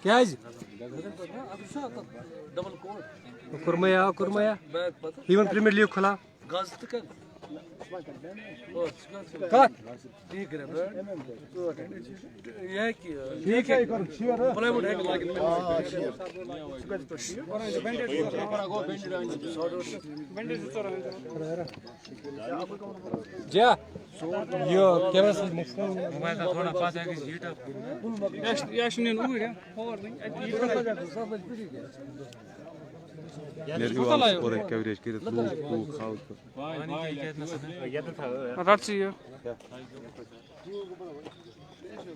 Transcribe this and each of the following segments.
क्या कुरमया even premiere league खुला कत ठीक है ये की ठीक है प्लाईवुड है लागिन जा यो कैमरा से मोबाइल का थोड़ा पास है कि हीट अप एक्शन ने उड़ है और नहीं और कवरेज कर लो खाओ रात से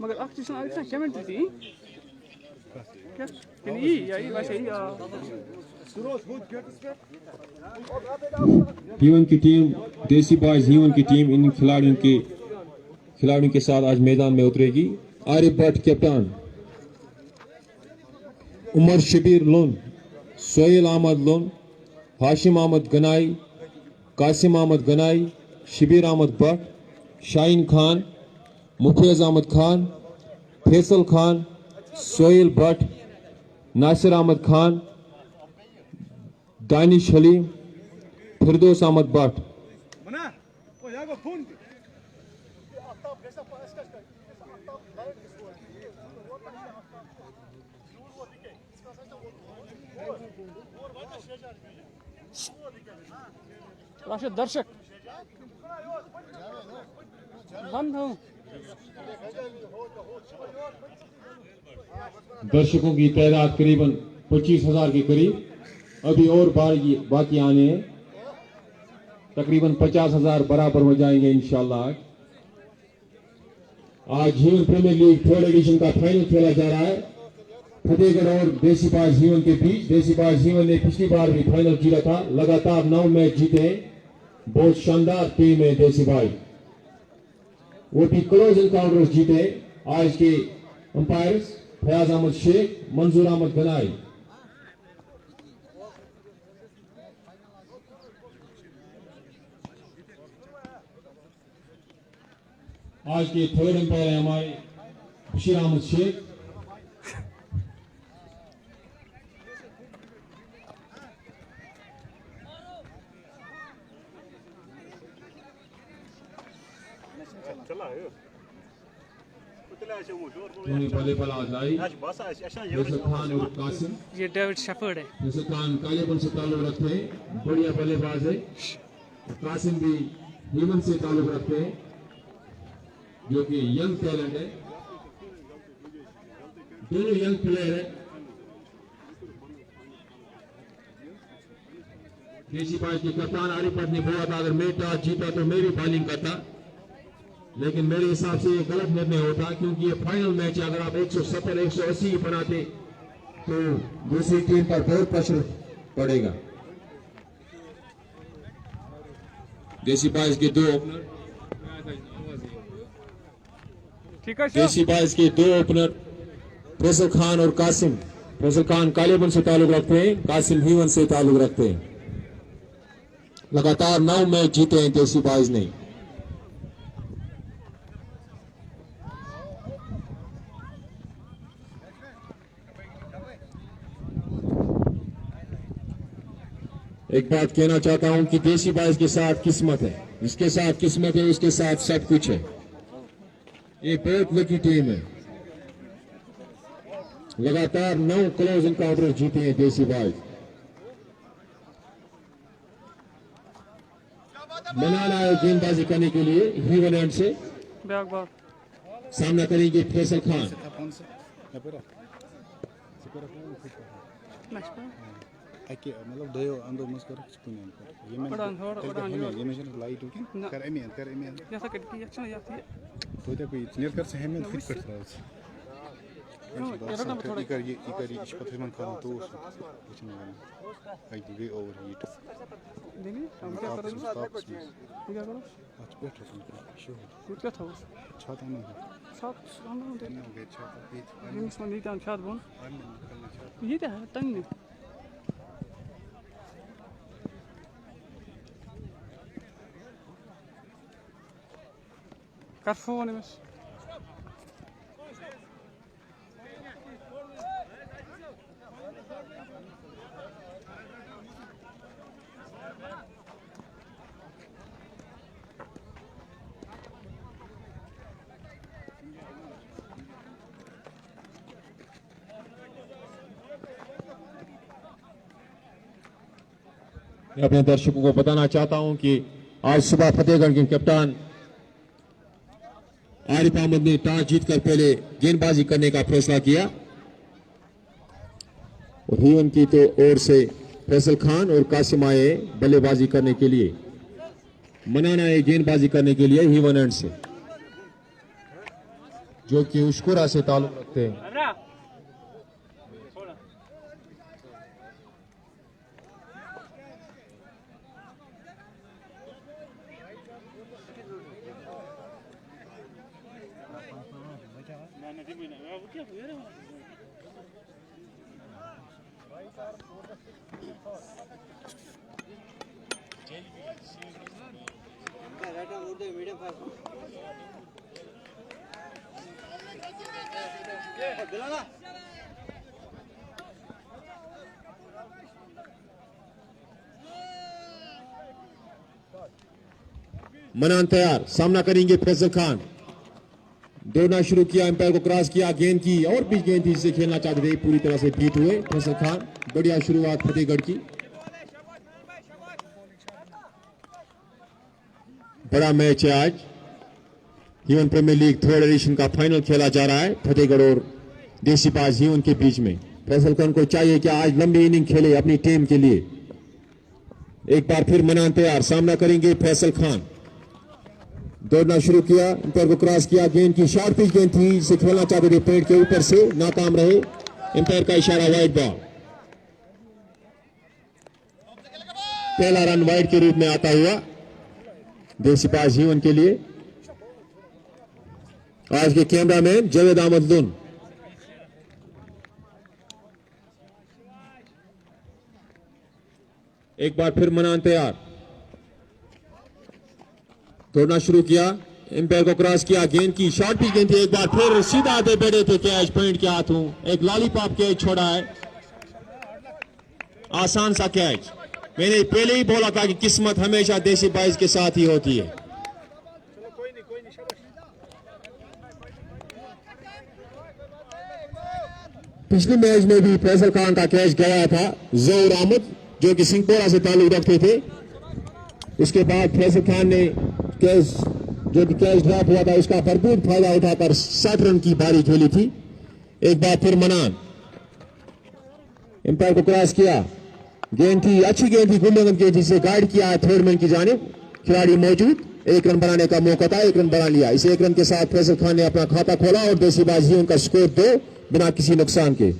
मगर अब चीज़ आइए ना कमेंट थी क्या ये यही वैसे ही हीवन की टीम देसी बॉयज हीवन की टीम इन खिलाड़ियों के साथ आज मैदान में उतरेगी। आरिफ भट्ट कैप्टन, उमर शबीर लोन, सोहेल अहमद लोन, हाशिम अहमद गनाई, कासिम अहमद गनाई, शबीर अहमद भट्ट, शाहीन खान, मुफेज अहमद खान, फैसल खान, सोहेल भट्ट, नासिर अहमद खान, दानिश हलीम, फिरदौस अहमद भट्ट। दर्शक बंद हो दर्शकों की तादाद करीबन 25,000 के करीब, अभी और बाकी आने हैं, तकरीबन 50,000 बराबर हो जाएंगे इंशाल्लाह। आज heaven premiere league 3rd addition का फाइनल खेला जा रहा है फतेहगढ़ और देसी बाज हीवन के बीच। देसी बाज हीवन ने पिछली बार भी फाइनल जीता था, लगातार 9 मैच जीते हैं। बहुत शानदार टीम है देसी बाज, वो भी क्लोज एनकाउंटर्स जीते। आज के अंपायर्स फयाज अहमद शेख, मंजूर अहमद गनाई। आज के 3rd अंपायर है हमारे बशीर अहमद शेख। खान और कासिम, ये डेविड शेफर्ड है। खान कालेपन से ताल्लुक रखते हैं, बढ़िया बल्लेबाज है। कासिम भी हीवन से ताल्लुक रखते हैं, जो कि यंग टैलेंट है। दोनों यंग प्लेयर है। देसी बाज के कप्तान आरिफ भट्ट ने बोला था अगर मैं टॉस जीता तो मैं भी बॉलिंग करता, लेकिन मेरे हिसाब से ये गलत निर्णय होता, क्योंकि ये फाइनल मैच है। अगर आप 170 180 बनाते तो दूसरी टीम पर बहुत प्रेशर पड़ेगा। देसी बाज के दो ओपनर, देसी बाज के दो ओपनर फैसल खान और कासिम। फैसल खान कालेबन से ताल्लुक रखते हैं, कासिम हीवन से ताल्लुक रखते हैं। लगातार 9 मैच जीते हैं देसी बाज ने। एक बात कहना चाहता हूं कि देसी बाज के साथ किस्मत है, जिसके साथ किस्मत है उसके साथ सब कुछ है। ये बहुत लकी टीम है। लगातार 9 क्लोज एनकाउंटर जीते हैं देसी बाज। बनाना है गेंदबाजी करने के लिए हीवन एंड से। सामना करेंगे फैसल खान। मतलब दो अंदर मस कर कुछ नहीं कर ये मैं लाइट होगी कर एमियन या सा कट की अच्छा जाती है तो ते कोई नियर कर से हेमेन फिट कर रहा है इकर इस पत्थर में खाना तो कुछ नहीं है आई दी ओवर हीट देखिए हम क्या करेंगे क्या करो अच्छा बेटर शो कुछ क्या था छाता नहीं छात हम नहीं हो छाता ये इसमें नहीं था छात बोन ये क्या है तंग नहीं Carfone, mas. मैं अपने दर्शकों को बताना चाहता हूं कि आज सुबह फतेहगढ़ के कप्तान आरिफ अहमद ने टॉस जीतकर पहले गेंदबाजी करने का फैसला किया और हीवन की तो ओर से फैसल खान और कासिम आए बल्लेबाजी करने के लिए। मनाना है गेंदबाजी करने के लिए हीवन एंड से, जो कि उस्कुरा से ताल्लुक रखते हैं। मनान तैयार, सामना करेंगे फैसल खान। दौड़ना शुरू किया, एम्पायर को क्रॉस किया, गेंद की और भी गेंद थी जिसे खेलना चाहते थे, पूरी तरह से बीट हुए फैसल खान। बढ़िया शुरुआत फतेहगढ़ की। बड़ा मैच है आज, Human Premier League third edition का फाइनल खेला जा रहा है फतेहगढ़ और देसी पास ह्यूमन के बीच में। फैसल खान को चाहिए कि आज लंबी इनिंग खेले अपनी टीम के लिए। एक बार फिर मनान तैयार, सामना करेंगे फैसल खान। दौड़ना शुरू किया, एम्पायर को क्रॉस किया, गेंद की शॉर्ट पिच गेंद थी, इसे खेलना चाहते थे पेड़ के ऊपर से, नाकाम रहे। एम्पायर का इशारा वाइड बॉल। पहला रन वाइड के रूप में आता हुआ देसी पास ह्यूमन के लिए। आज के कैमरामैन जावेद अहमद लुन। एक बार फिर मनान तैयार, दौड़ना शुरू किया, एम्पायर को क्रॉस किया, गेंद की शॉर्ट पिच गेंद थी, एक बार फिर सीधा आते बैठे थे कैच पॉइंट के हाथों। एक लॉलीपॉप कैच छोड़ा है, आसान सा कैच। मैंने पहले ही बोला था कि किस्मत हमेशा देसी बाइज के साथ ही होती है। पिछले मैच में भी फैसल खान का कैच गया था जहूर अहमद, जो कि सिंहपोरा से ताल्लुक रखते थे। उसके बाद फैसल खान ने कैच, जो कि कैच ड्रॉप हुआ था, उसका भरपूर फायदा उठाकर 60 रन की बारी खेली थी। एक बार फिर मनान, एम्पायर को क्रॉस किया, गेंद थी, अच्छी गेंद थी, गुल्लेगंज गेंद, जिसे गाइड किया है थर्ड मैन की जानिब। खिलाड़ी मौजूद, एक रन बनाने का मौका था, एक रन बना लिया। इस एक रन के साथ फैसल खान ने अपना खाता खोला और देसी बाजी उनका स्कोर 2 बिना किसी नुकसान के।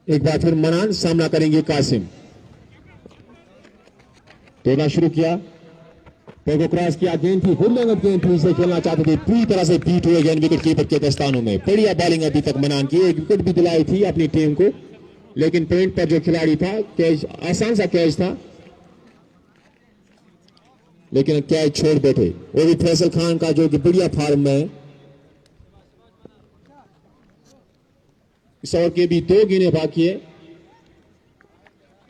एक बार फिर मनान, सामना करेंगे कासिम। दौड़ना शुरू किया, पैर को क्रॉस किया, गेंद थी, गुल्लेगंज गेंद थी, इसे खेलना चाहते थे, पूरी तरह से बीट हुए गेंद विकेट कीपर के दस्तानों में। बढ़िया बॉलिंग अभी तक मनान की, एक विकेट भी दिलाई थी अपनी टीम को, लेकिन पॉइंट पर जो खिलाड़ी था, कैच आसान सा कैच था, लेकिन कैच छोड़ बैठे। वो भी फैसल खान का, जो कि बढ़िया फॉर्म में है। इस ओवर के भी 2 गेंदें बाकी है।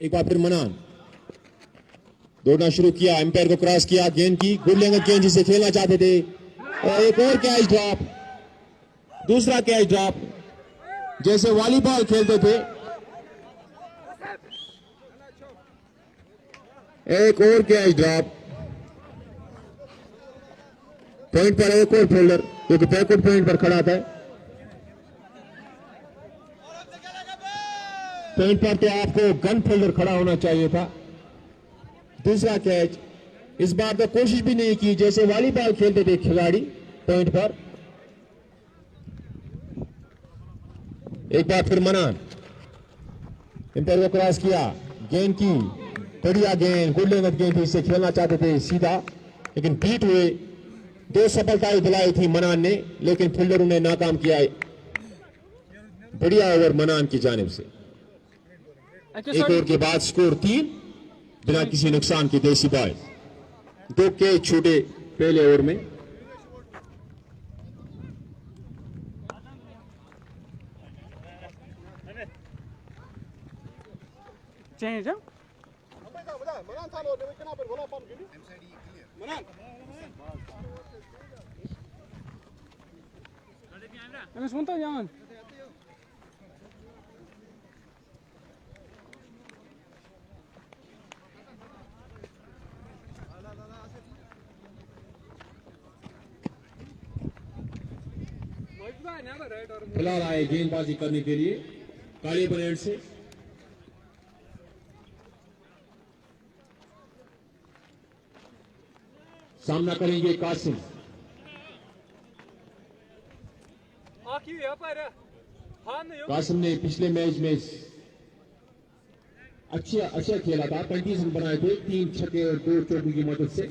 एक बार फिर मनान, दौड़ना शुरू किया, एम्पायर को क्रॉस किया, गेंद की, गुल्लेगंज गेंद जिसे खेलना चाहते थे, और एक और कैच ड्रॉप, दूसरा कैच ड्रॉप, जैसे वॉलीबॉल खेलते थे। एक और कैच ड्रॉप, पॉइंट पर एक और फील्डर, क्योंकि बैकवर्ड पॉइंट पर खड़ा था। पॉइंट पर तो आपको गन फील्डर खड़ा होना चाहिए था। दूसरा कैच, इस बार तो कोशिश भी नहीं की, जैसे वॉलीबॉल खेलते थे खिलाड़ी पॉइंट पर। एक बार फिर मनान, एम्पायर को क्रॉस किया, गेंद की, बढ़िया गेंद, गुल्लेगंज गेंद थी, इसे खेलना चाहते थे सीधा, लेकिन बीट हुए। 2 सफलताएं दिलाई थी मनान ने, लेकिन फील्डरों ने नाकाम किया। बढ़िया ओवर मनान की जानिब से। एक ओवर के बाद स्कोर 3 बिना किसी नुकसान के देसी बॉय। 2 कैच छूटे पहले ओवर में। चेंज है अमिस वन तो जान फिलहाल आए गेंदबाजी करने के लिए काले ब्रेड से सामना करेंगे कासिम। कासिम ने पिछले मैच में अच्छा खेला था, 35 रन बनाए थे, 3 छक्के और 2 चौके की मदद से।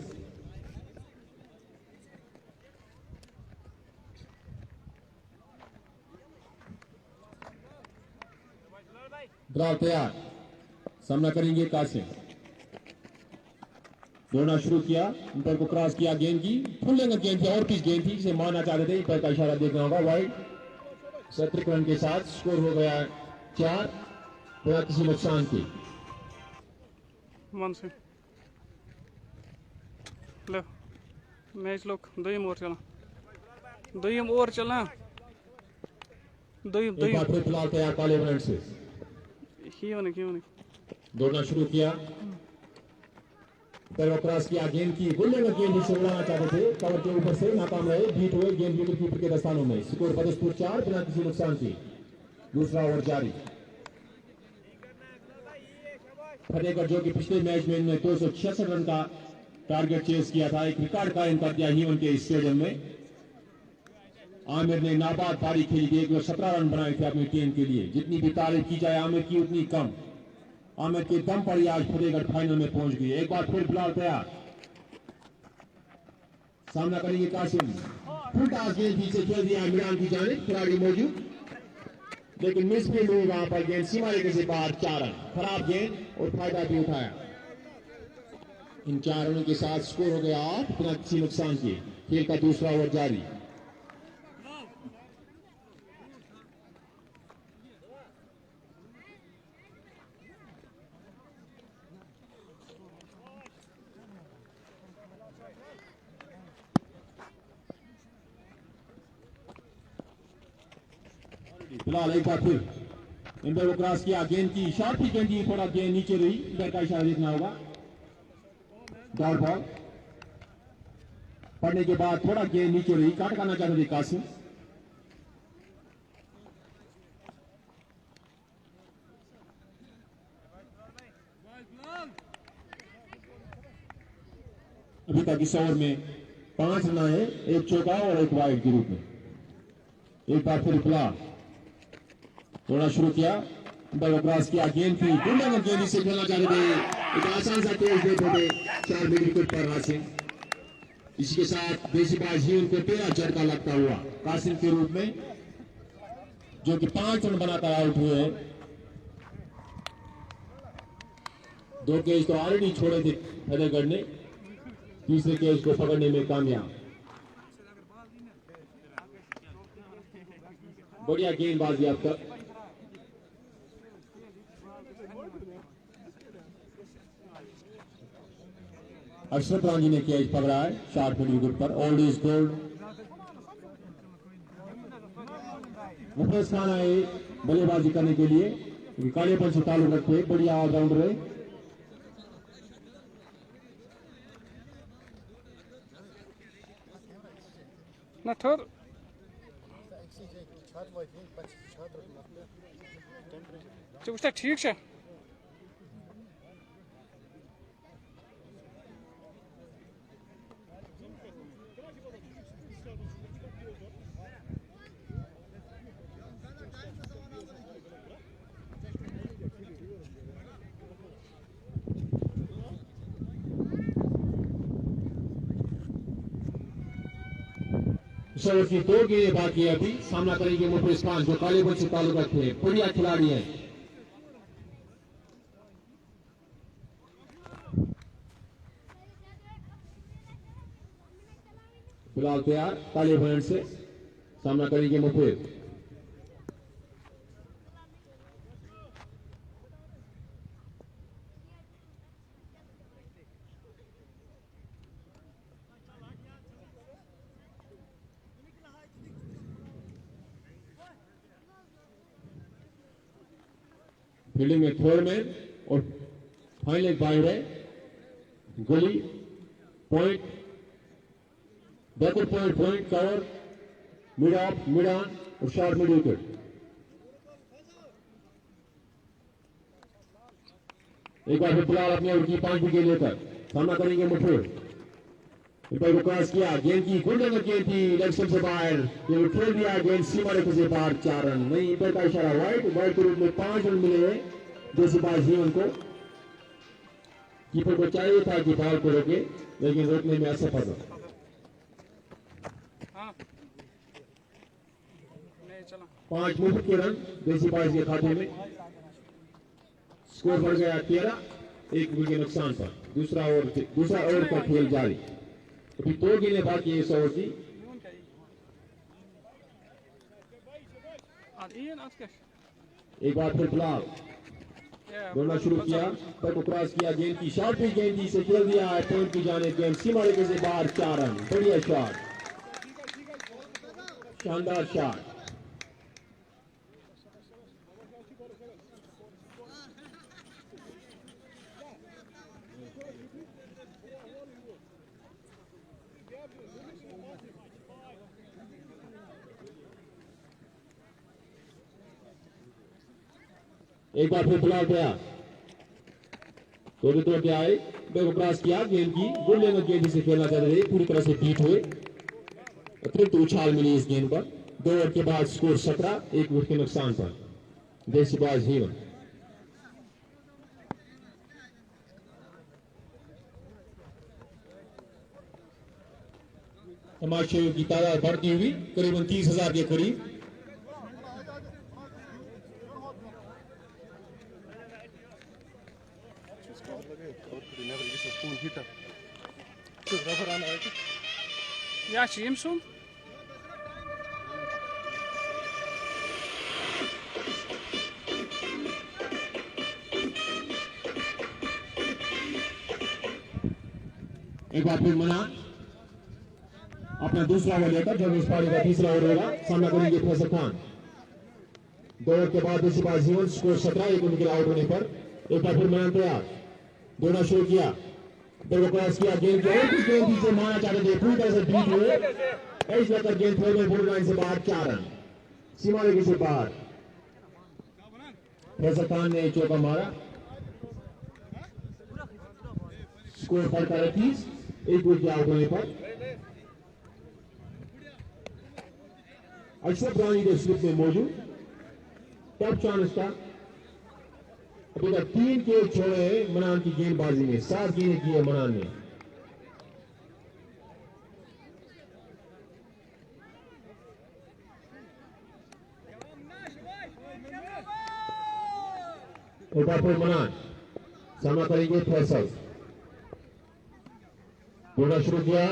ड्राव तैयार, सामना करेंगे कासिम। दौड़ना शुरू किया, अंतर को क्रॉस किया, गेंद की फुल लेंथ गेंद थी और पिच गेंद थी, जिसे मारना चाहते थे, पर का इशारा देखना होगा। वाइड 70 रन के साथ स्कोर हो गया 4 बिना किसी नुकसान के। मैच लोग दोयम ओवर चलना फिलहाल तैयार काले ब्रेड से दौड़ना शुरू किया, क्रॉस किया, गेंद की गुल्ले में गेंद से उड़ाना चाहते थे, कवर के ऊपर से नाकाम रहे, बीट हुए गेंद विकेट कीपर के दस्तानों में। स्कोर बदस्तूर 4 बिना किसी नुकसान के। दूसरा ओवर जारी। फतेहगढ़ जो कि पिछले मैच में इन्होंने 266 रन का टारगेट चेस किया था, एक रिकॉर्ड कायम कर दिया ही उनके स्टेडियम में। आमिर ने नाबाद पारी खेली थी, 117 रन बनाए थे अपनी टीम के लिए। जितनी भी तारीफ की जाए आमिर की उतनी कम। आमिर के दम पर ही आज फतेहगढ़ फाइनल में पहुंच गई। एक बार फिर फिलहाल तैयार, सामना करेंगे कासिम। फुलटास गेंद पीछे खेल दिया मिरान की जानिब, खिलाड़ी मौजूद, लेकिन मिसफील्ड हुई वहां पर, गेंद सीमा रेखा से बाहर। 4 रन, खराब गेंद और फायदा भी उठाया। इन 4 रनों के साथ स्कोर हो गया 8 बिना किसी नुकसान के। खेल का दूसरा ओवर जारी। फिलहाल एक बार फिर इंटर को क्रॉस किया, गेंद की शॉर्ट की गेंद की, थोड़ा गेंद नीचे रही, इधर का इशारा देखना होगा। डॉट बॉल पड़ने के बाद थोड़ा गेंद नीचे रही, काट करना चाहते थे कासिम। अभी तक इस ओवर में 5 रन आए, 1 चौका और 1 वाइड के रूप में। एक बार फिर फिलहाल थोड़ा शुरू किया, क्रॉस किया, गेंद की गुंडा में गेंद से खेलना चाहते थे, एक आसान सा तेज देते थे, 4 विकेट पर हासिल। इसी के साथ देसीबाज ही उनको 13 झटका लगता हुआ कासिम के रूप में, जो कि 5 रन बनाकर आउट हुए हैं। 2 कैच तो ऑलरेडी छोड़े थे फतेहगढ़ ने, तीसरे कैच को पकड़ने में कामयाब। बढ़िया गेंदबाजी अब तक। अशरफ रांझी ने कैच पकड़ा है शार्प विकेट पर। Old is gold. Mufeez Khan आए बल्लेबाजी करने के लिए, कालेपन से ताल्लुक रखते, बढ़िया ऑलराउंडर है। ठीक है की 2 गेंदें बाकी है अभी। सामना करेंगे मुफेज खान जो कालेपन से ताल्लुक रखते हैं, बढ़िया खिलाड़ी है। फिलहाल तैयार काले बैंड से सामना करेंगे मुफेज। फील्डिंग में थर्ड मैन और फाइनल एक बाइड है गली point backward point point cover mid of mid on और शॉर्ट मिड विकेट। एक बार फिर फिलहाल अपनी ओवर की 5 विकेट लेकर सामना करेंगे मुठभेड़। को क्रॉस किया गेंद की गुड नंबर गेंद थी लेग स्टंप से बाहर ये खेल दिया गेंद सीमा रेखा से बाहर 4 रन नहीं इंटर का इशारा वाइड वाइड के रूप में 5 रन मिले हैं देसी बाज जीवन को। कीपर को चाहिए था कि बॉल को रोके लेकिन रोकने में असफल रहा। 5 मुफ्त के रन देसी बाज के खाते में स्कोर बढ़ गया 13 एक विकेट के नुकसान पर। दूसरा ओवर का खेल जारी अभी 2 गेंदें बाकी है इस ओवर की। एक बार फिर फिलहाल दौड़ना शुरू किया पर को क्रॉस किया गेंद की शॉट भी गेंद की से खेल दिया है पॉइंट की जाने गेंद सीमा रेखा से बाहर 4 रन बढ़िया शॉट शानदार शॉट। एक बार फिर फिलहाल तैयार तोड़ के आए बैक क्रॉस किया गेंद की गुड लेंगे गेंद से खेलना चाहते थे पूरी तरह से बीट हुए अतिरिक्त उछाल मिली इस गेंद पर। 2 ओवर के बाद स्कोर 17 एक विकेट के नुकसान पर देसी बाज जीवन। तमाशे की तादाद बढ़ती हुई करीबन 30,000 के करीब। Ja, Jameson. एक बार फिर मना अपना दूसरा ओवर लेकर जब इस पारी का तीसरा ओवर होगा सामना करेंगे फैसल खान। 2 ओवर के बाद देसी बाज जीवन स्कोर 17 एक विकेट आउट होने पर। एक बार फिर मना तैयार दौड़ना शुरू किया क्रॉस किया गेंद की और कुछ गेंद से मारना चाहते थे पूरी तरह से बीट हुए ऐसे लेकर गेंद थोड़े में बोर्ड लाइन से बाहर 4 रन सीमा रेखा से बाहर। फैसल खान ने चौका मारा स्कोर बढ़ता 30 एक विकेट आउट होने पर। अशरफ रानी के स्लिप में मौजूद टॉप चांस का अभी तक 3 के छोड़े हैं मनान की गेंदबाजी में 7 गेंदें की है मनान ने। एक बार फिर मनान सामना करेंगे फैसल बोलना शुरू किया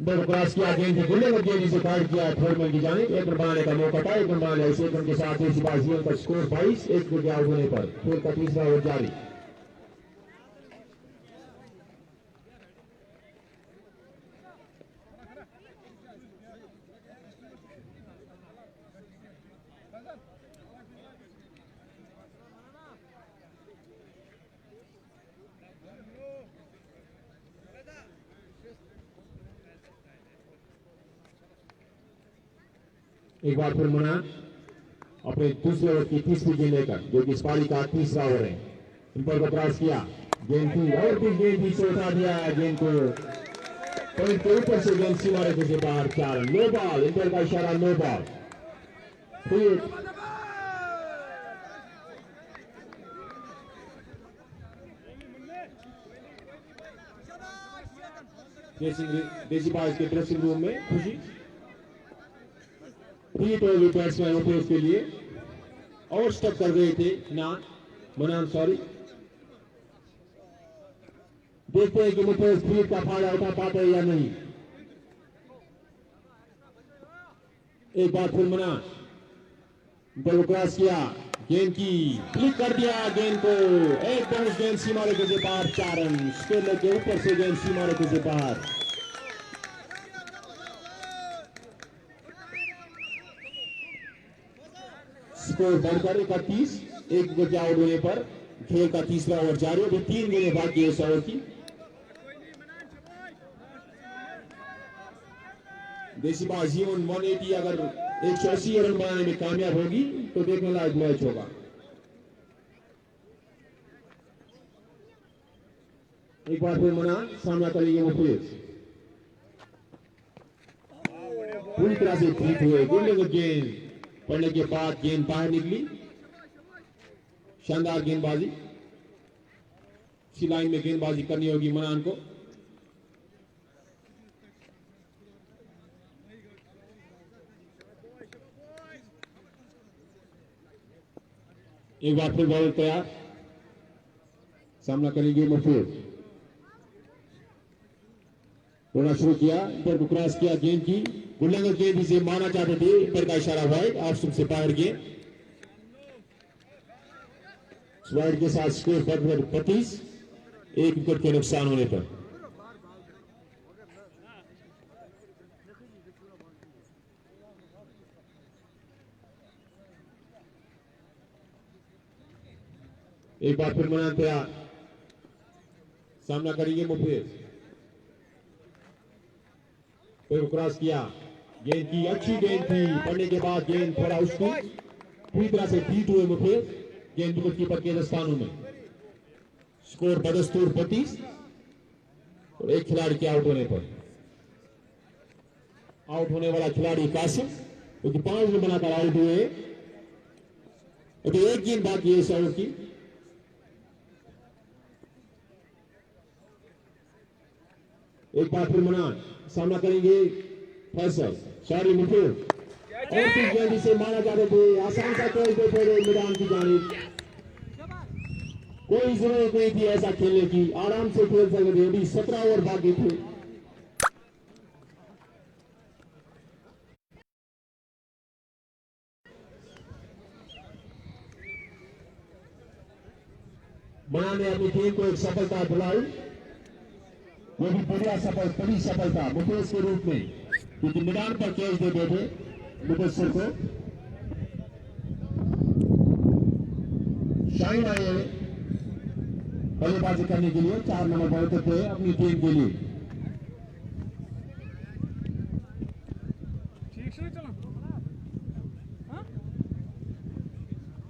क्रॉस किया गेंद की गुल्ले में गेंद से काट किया थर्ड मैन की जानिब 1 रन बनाने का मौका था 1 रन बना लिया इस 1 रन के साथ देसी बाज जीवन का स्कोर 22 एक विकेट आउट होने पर खेल का तीसरा ओवर जारी। एक बार फिर मना अपने दूसरे ओवर की तीसरी गेंद लेकर जो कि इस पारी का तीसरा ओवर है इन पर क्रॉस किया गेंद की और भी गेंद भी से उठा दिया है गेंद को पॉइंट के ऊपर से गेंद सीमा रेखा से बाहर 4 रन नो बॉल इंटर का इशारा नो बॉल। देसी बाज के ड्रेसिंग रूम में खुशी बैट्समैन होते उसके लिए और स्टक कर गए थे ना मनान सॉरी देखते हैं कि मुझे स्पीड का फायदा उठा पाते हैं या नहीं। एक बार फिर मनान क्रॉस किया गेंद की क्लिक कर दिया गेंद को एक बाउंस गेंद सीमा रेखा से बाहर 4 रन स्केल के ऊपर से गेंद सीमा रेखा से बाहर। स्कोर बढ़कर 31, एक विकेट के आउट होने पर खेल का तीसरा ओवर जारी। अभी 3 गेंदें बाकी है इस ओवर की। देसीबाज जीवन 180 अगर 180 रन बनाने में कामयाब होगी तो देखने लायक मैच होगा। एक बार फिर मना सामना करेंगे मुफीज, पूरी तरह से ठीक हुए। गुल्ले गेंद पड़ने के बाद गेंद बाहर निकली। शानदार गेंदबाजी, इसी लाइन में गेंदबाजी करनी होगी मनान को। एक बार फिर बॉल तैयार, सामना करेंगे मुफीज। थोड़ा शुरू किया, इंटर को क्रॉस किया, गेंद की गुल्लंगर गेंद इसे माना चाहते थे, इंटर का इशारा वाइड, ऑफ स्टंप से बाहर गेंद। वाइड के साथ स्कोर बढ़कर 32, एक विकेट के नुकसान होने पर। एक बार फिर मना तैयार, सामना करेंगे मुफीज। फिर क्रॉस किया, गेंद की अच्छी गेंद थी, पड़ने के बाद गेंद थोड़ा उसकी पूरी तरह से बीट हुए मुफीज। गेंद विकेट कीपर के दस्तानों में। स्कोर बदस्तूर 32 और एक खिलाड़ी के आउट होने पर। आउट होने वाला खिलाड़ी कासिम, क्योंकि 5 रन बनाकर आउट हुए। अभी एक गेंद बाकी है इस ओवर की। एक बार फिर मना सामना करेंगे फैसल, सॉरी मुफीज। और गेंद से माना जाते थे, आसान सा खेल देते थे मैदान की जानिब। कोई जरूरत नहीं थी ऐसा खेलने की, आराम से खेल सकते थे। अभी 17 ओवर बाकी थे। मना ने अपनी टीम को एक सफलता दिलाई, वो भी बड़ी सफलता मुफीज के रूप में, क्योंकि मैदान पर कैच देते थे मुदस्सिर को। शाहीन आए बल्लेबाजी करने के लिए, 4 नंबर पर उतरते हैं अपनी टीम के लिए।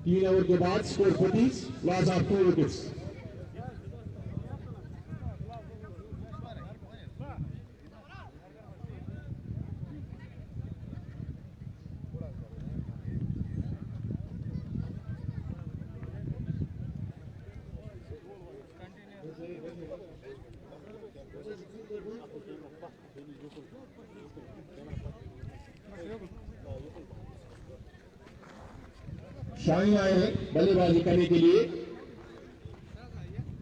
तीन ओवर के बाद score 35, loss of 2 wickets. Shaheen आए हैं बल्लेबाजी करने के लिए,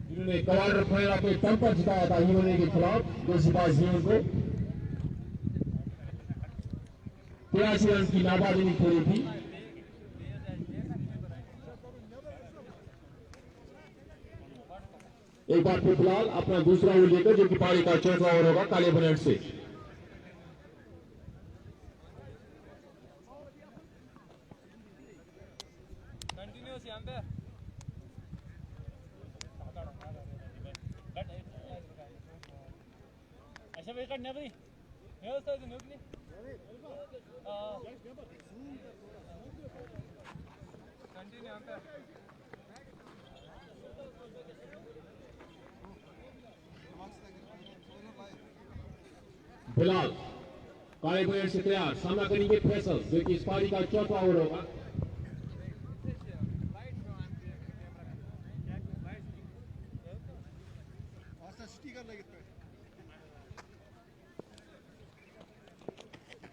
जिन्होंने कमांडर फरेरा पे टंपर जिताया था यूएनए के खिलाफ देसीबाज यूएन को। 83 रन की नाबादी खेली थी। एक बार फिर फिलहाल अपना दूसरा ओवर लेकर, जो कि पारी का चौथा ओवर होगा काले बनट से। फिलहाल काले बनट से तैयार, सामना करेंगे फैसल, जो कि इस पारी का चौथा ओवर होगा।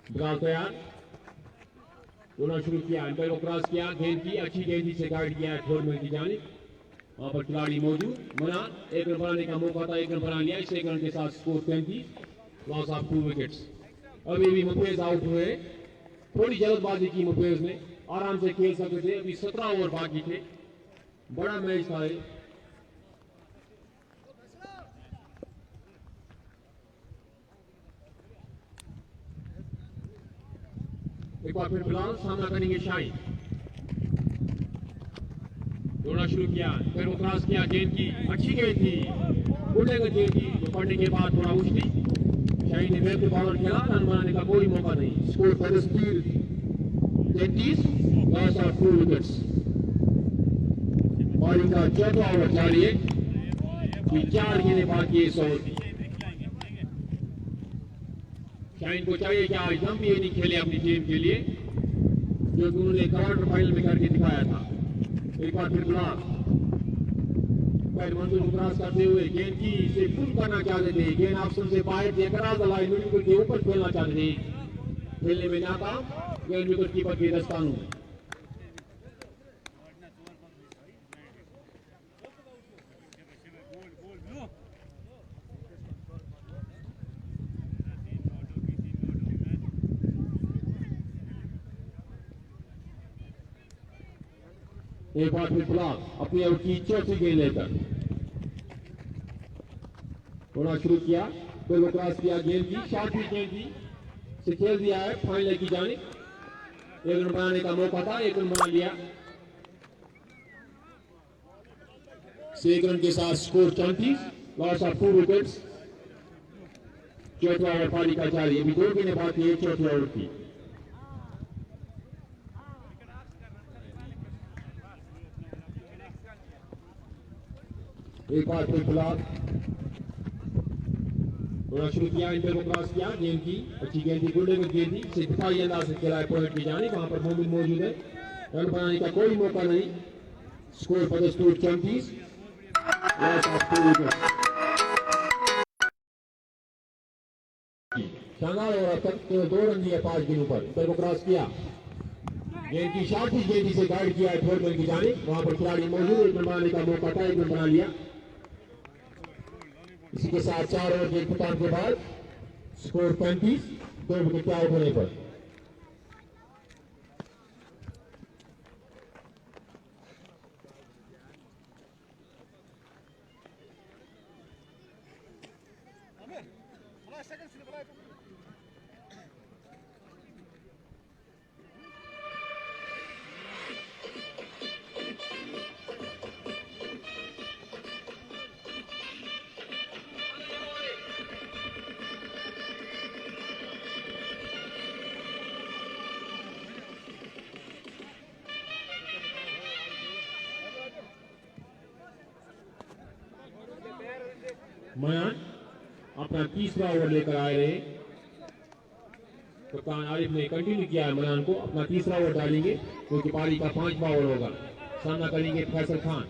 फिलहाल तैयार, दोनों शुरू किया, अंतर को क्रॉस किया, गेंद की अच्छी गेंद से गाइड किया टूर्नामेंट की जानिब। वहां पर खिलाड़ी मौजूद, मना एक रन बनाने का मौका था, एक रन बना लिया। इस एक रन के साथ स्कोर 35, लॉस ऑफ 2 विकेट्स। अभी भी मुफीज आउट हुए, थोड़ी जल्दबाजी की मुफीज ने, आराम से खेल सकते थे। अभी 17 ओवर बाकी थे, बड़ा मैच था। एक बार फिर फिलहाल सामना करेंगे शाहीन। दौड़ना शुरू किया, फिर वो क्रॉस किया, गेंद की अच्छी गेंद थी, उड़ने की गेंद थी, जो पड़ने के बाद थोड़ा उछली, शाहीन ने वेब के बॉलर खेला, रन बनाने का कोई मौका नहीं। Score for the steel 33, loss of 2 wickets. Bowling का चौथा ओवर जारी है कि 4 गेंदें बाकी है 100 की। शाहीन को चाहिए कि आज हम भी ये नहीं खेले अपनी टीम के लिए जो उन्होंने क्वार्टर फाइनल में करके दिखाया था। एक बार फिर ब्लॉक मंजूर क्रॉस करते हुए गेंद की से पुल करना चाहते थे, गेंद ऑप्शन से बाहर देकर लाइन विकेट के ऊपर खेलना चाहते थे, खेलने में नाकाम, गेंद विकेट कीपर के दस्तानों में। एक बार फिर ब्लॉक अपनी ओवर की चौथी गेंद लेकर होना शुरू किया, फिर वो क्रॉस किया, गेंद की शॉर्ट भी गेंद थी, से खेल दिया है फाइनल की जानिब। एक रन बनाने का मौका था, एक रन बना लिया। 1 रन के साथ स्कोर 34, लॉस ऑफ 2 विकेट्स। चौथा ओवर पारी का जारी, अभी 2 गेंदें बाकी है चौथे ओवर की। एक बार फिर ब्लॉक थोड़ा शुरू किया, इंटर को क्रॉस किया, गेंद की अच्छी गेंद थी, गुल्डे में गेंद थी, से दिखाई अंदाज से खेला है पॉइंट की जाने, वहां पर मोमिन मौजूद है, रन बनाने का कोई मौका नहीं। स्कोर फॉर द स्टूट 34, लॉस ऑफ 2 विकेट्स। शानदार ओवर तक केवल 2 रन दिए 5 गेंदों पर। इंटर को क्रॉस किया, गेंद की शॉर्ट पिच गेंद से गाइड किया है थर्ड मैन की जाने, वहां पर खिलाड़ी मौजूद, एक रन बनाने का मौका था, एक रन बना लिया। इसी के साथ 4 ओवर के इख्तिताम के बाद स्कोर 35, 2 विकेट आउट होने पर। मयान अपना तीसरा ओवर लेकर आए रहे, कप्तान आरिफ ने कंटिन्यू किया है मयान को, अपना तीसरा ओवर डालेंगे क्योंकि पारी का 5वां ओवर होगा। सामना करेंगे फैसल खान।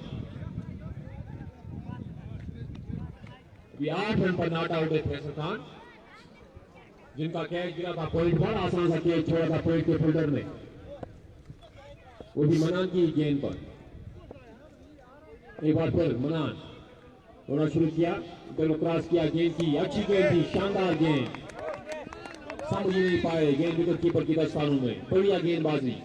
अभी 8 रन पर नॉट आउट है फैसल खान, जिनका कैच गिरा था पॉइंट पर, आसान सा कैच छोड़ा था पॉइंट के फोल्डर में, वो भी मनान की गेंद पर। एक बार फिर मनान थोड़ा शुरू किया, क्रॉस किया, गेंद की अच्छी गेंद थी, शानदार गेंद, समझ नहीं पाए गेंद विकेट कीपर की दस्तानों में, बढ़िया गेंदबाजी।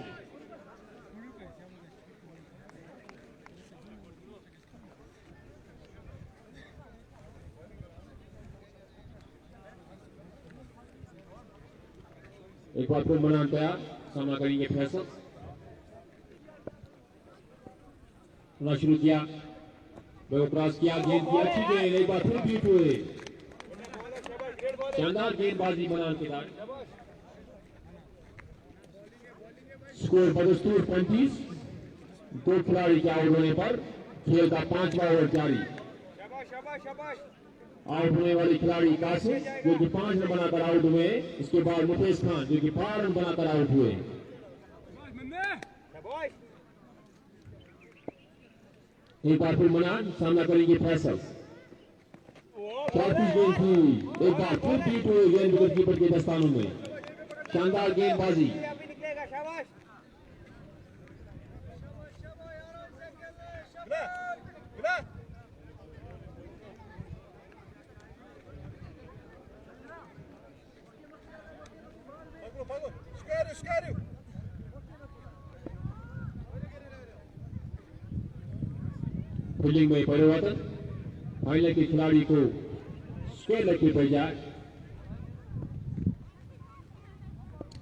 एक बार फिर मनान तैयार, सामना करेंगे फैसल। थोड़ा शुरू किया, क्रॉस किया, गेंद की अच्छी गेंद, एक बार फिर बीट हुए, शानदार गेंदबाजी मनान के साथ। स्कोर बदस्तूर 35, 2 खिलाड़ी के आउट होने पर खेल का 5वां ओवर जारी। आउट होने वाले खिलाड़ी कासिम जो कि 5 रन बनाकर आउट हुए, इसके बाद मुकेश खान जो कि 12 रन बनाकर आउट हुए। एक बार फिर मनान सामना करेंगे फैसल। चौथी गेंद थी, एक बार फिर बीट हुए गेंद विकेट कीपर के दस्तानों में, शानदार गेंदबाजी। फील्डिंग में परिवर्तन, फाइनल के खिलाड़ी को स्क्वायर लेग पे पड़ जाए।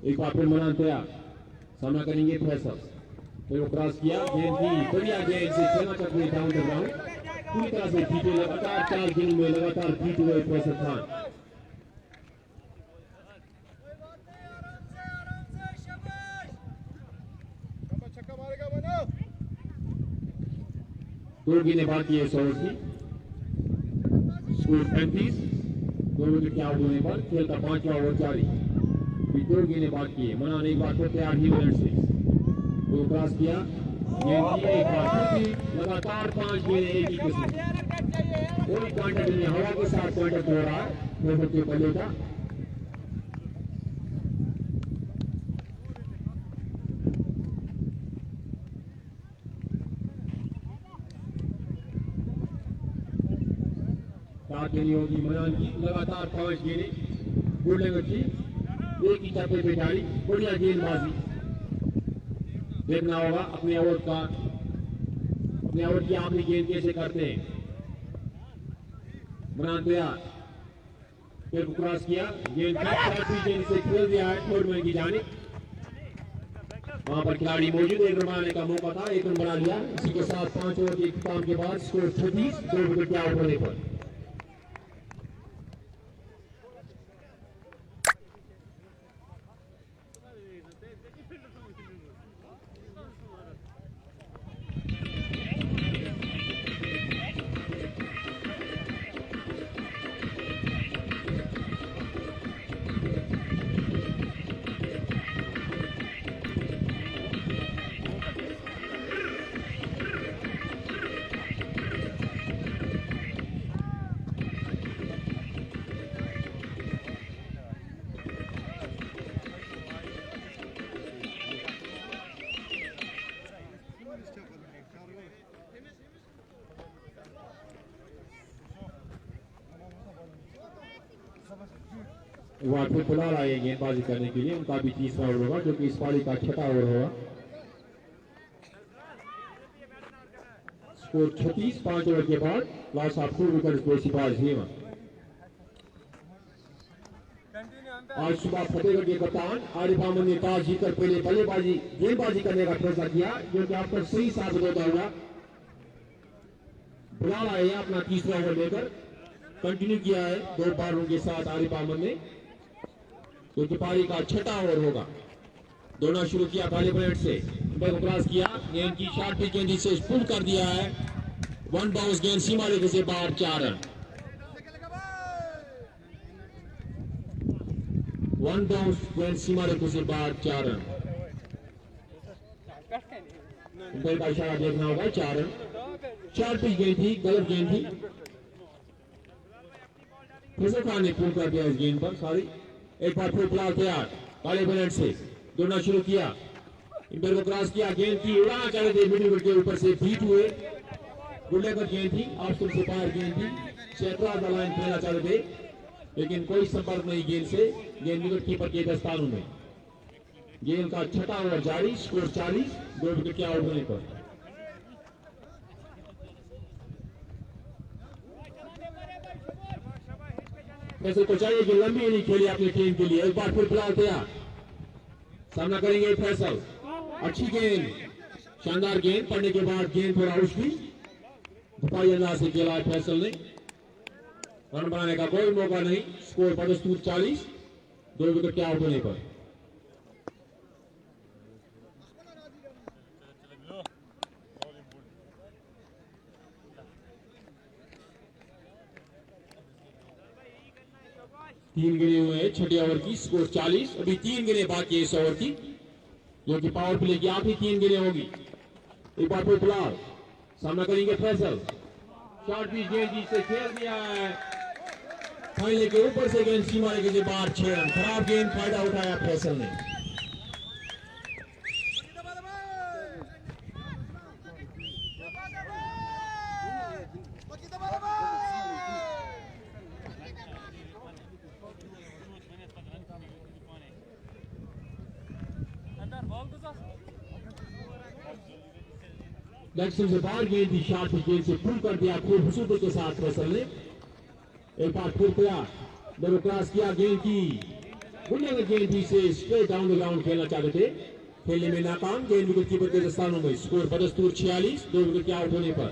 एक बार फिर मनान तैयार, सामना करेंगे फैसल। फिर वो क्रॉस किया, गेंद की बढ़िया गेंद से खेलना चाहते हैं डाउन द ग्राउंड, पूरी तरह से जीते लगातार 4 गेंद में लगातार जीत हुए फैसल खान। दो गेंदें बाकी है इस ओवर की, स्कोर 35, 2 विकेट के आउट होने पर खेल का 5वां ओवर जारी। अभी 2 गेंदें बाकी है, मनान एक बार फिर तैयार ही मिनट से वो क्रॉस किया, गेंद की एक बार फिर लगातार 5 गेंदें एक ही किस्म, कोई कांटेक्ट नहीं, हवा के साथ कांटेक्ट हो रहा है के बल्ले का। खेली होगी मनान की, लगातार 5 गेंदें गुडलेगर की, एक ही चक्के पे जारी, बढ़िया गेंदबाजी। देखना होगा अपने ओवर की आखिरी गेंद कैसे करते हैं। मनान तैयार, फिर क्रॉस किया, गेंद की गेंद से खेल दिया है टूर्नामेंट की जानिब। वहां पर खिलाड़ी मौजूद, एक रन बनाने का मौका था, 1 रन बना लिया। इसी के साथ 5 ओवर के इख्तिताम के बाद स्कोर 36, 2 विकेट के आउट होने पर। वाटफोर्ड बुला रहा है गेंदबाजी करने के लिए, उनका भी 30वां ओवर होगा जो कि इस पारी का 6वां ओवर होगा। स्कोर 36, 5 ओवर के बाद loss of 2 wickets for Sipahis heaven. आज सुबह फतेहगढ़ के कप्तान आरिफ अहमद ने टॉस जीतकर पहले गेंदबाजी करने का फैसला किया, जो कि आपको सही साबित होता हुआ। बुला रहा है अपना 30वां ओवर लेकर, कंटिन्यू किया है 2 बारों के साथ आरिफ अहमद ने, क्योंकि पारी का 6वां ओवर होगा। दौड़ना शुरू किया पहले मिनट से, क्रॉस किया, गेंद की शॉर्ट पिच गेंद से पुल कर दिया है, 1 बाउंस गेंद सीमा रेखा से बाहर, 4 रन। 1 बाउंस गेंद सीमा रेखा से बाहर, 4 रन। का इशारा देखना होगा, 4 रन। शॉर्ट पिच गेंद थी, गलत गेंद थी, फैसल खान ने पुल कर दिया इस गेंद पर, सॉरी। एक बार फिर फिलहाल तैयार काले बैलेंस से दौड़ना शुरू किया, इंटर को क्रॉस किया, गेंद की उड़ाना चाह रहे थे, मिडिल विकेट के ऊपर से बीट हुए, गुडलेगर गेंद थी, ऑफ स्टंप से बाहर गेंद थी, सेंट्रल द लाइन खेलना चाह रहे थे, लेकिन कोई संपर्क नहीं गेंद से, गेंद विकेट कीपर के दस्तानों में। गेंद का 6वां ओवर जारी, स्कोर 40, 2 विकेट के आउट होने पर। फैसल को चाहिए कि लंबी इनिंग खेली अपनी टीम के लिए। एक बार फिर फिलहाल तैयार, सामना करेंगे फैसल। अच्छी गेंद, शानदार गेंद पड़ने के बाद गेंद थोड़ा उछली, दफाई अंदाज से खेला है फैसल ने, रन बनाने का कोई मौका नहीं। स्कोर 40, 2 विकेट के आउट होने पर। तीन गेंदें हुए हैं 6 ओवर की, स्कोर 40। अभी 3 गेंदें बाकी है इस ओवर की, जो कि पावर प्ले की आखिरी 3 गेंदें होगी। एक बार फिर फिलहाल सामना करेंगे फैसल। शॉर्ट पिच गेंद से खेल दिया है, फाइनल के ऊपर से गेंद सीमा रेखा के बाहर, 6 रन। खराब गेंद, फायदा उठाया फैसल ने। लेग से बाहर गेंद थी, शॉर्ट पिच गेंद से पुल कर दिया खूब खूबसूरती के साथ फैसल ने। एक बार फिर क्रॉस किया, गेंद की गुडलेगर गेंद थी से स्ट्रेट डाउन द ग्राउंड खेलना चाहते थे, खेलने में नाकाम। गेंद विकेट कीपर के दस्तानों में। स्कोर बदस्तूर 46, 2 विकेट के आउट होने पर।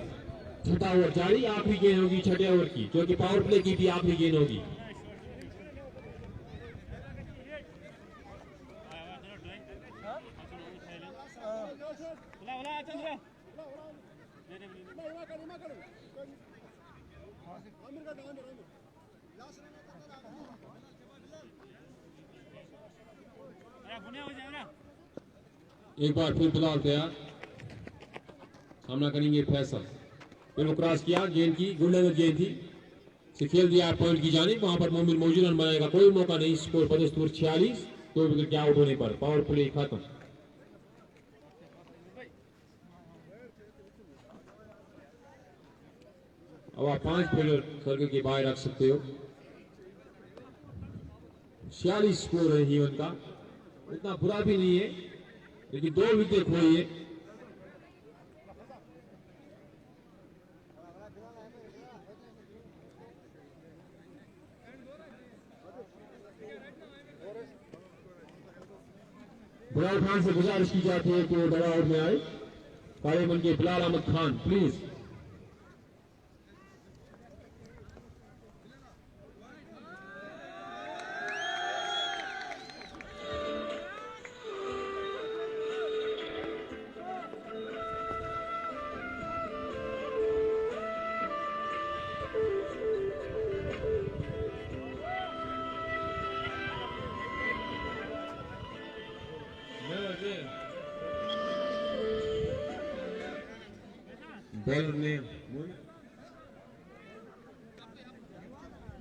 छठा ओवर जारी। आखिरी गेंद होगी छठे ओवर की, जो कि पावर प्ले की भी आखिरी गेंद होगी। एक बार फिर बिलाल तैयार। सामना करेंगे फैसल। फिर वो क्रॉस किया, गेंद की गुल्ले गेंद थी, से खेल दिया पॉइंट की जानिब। वहां पर मोमिन मौजूद रन बनाएगा, कोई मौका नहीं। स्कोर बदस्तूर 46, 2 विकेट के आउट होने पर। पावर प्ले खत्म। अब आप 5 फील्डर सर्कल के बाहर रख सकते हो। 46 स्कोर है हीवन का, इतना बुरा भी नहीं है, लेकिन 2 विकेट खोई है। बिलाल खान से गुजारिश की जाती है कि वो डगाउट में आए। काले मन के बिलाल अहमद खान प्लीज। बॉलर ने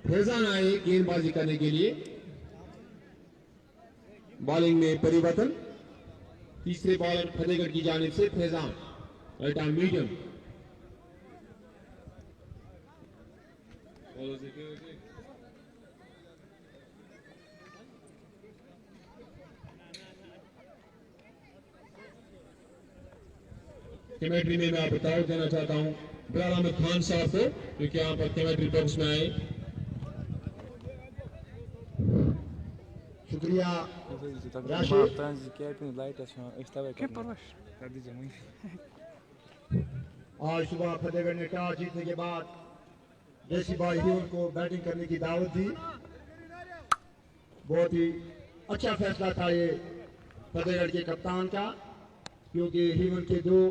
फैजान आए गेंदबाजी करने के लिए। बॉलिंग में परिवर्तन। तीसरे बॉलर फतेहगढ़ की जानिब से Faizan, right arm medium. Commentary में मैं बताओ देना चाहता हूं बिलाल अहमद खान साहब को, क्योंकि यहाँ पर कमेंट्री बॉक्स में आए। शुक्रिया राशिद। आज सुबह फतेहगढ़ ने टॉस जीतने के बाद देसी बॉय हीवन को बैटिंग करने की दावत दी। बहुत ही अच्छा फैसला था ये फतेहगढ़ के कप्तान का, क्योंकि हीवन के 2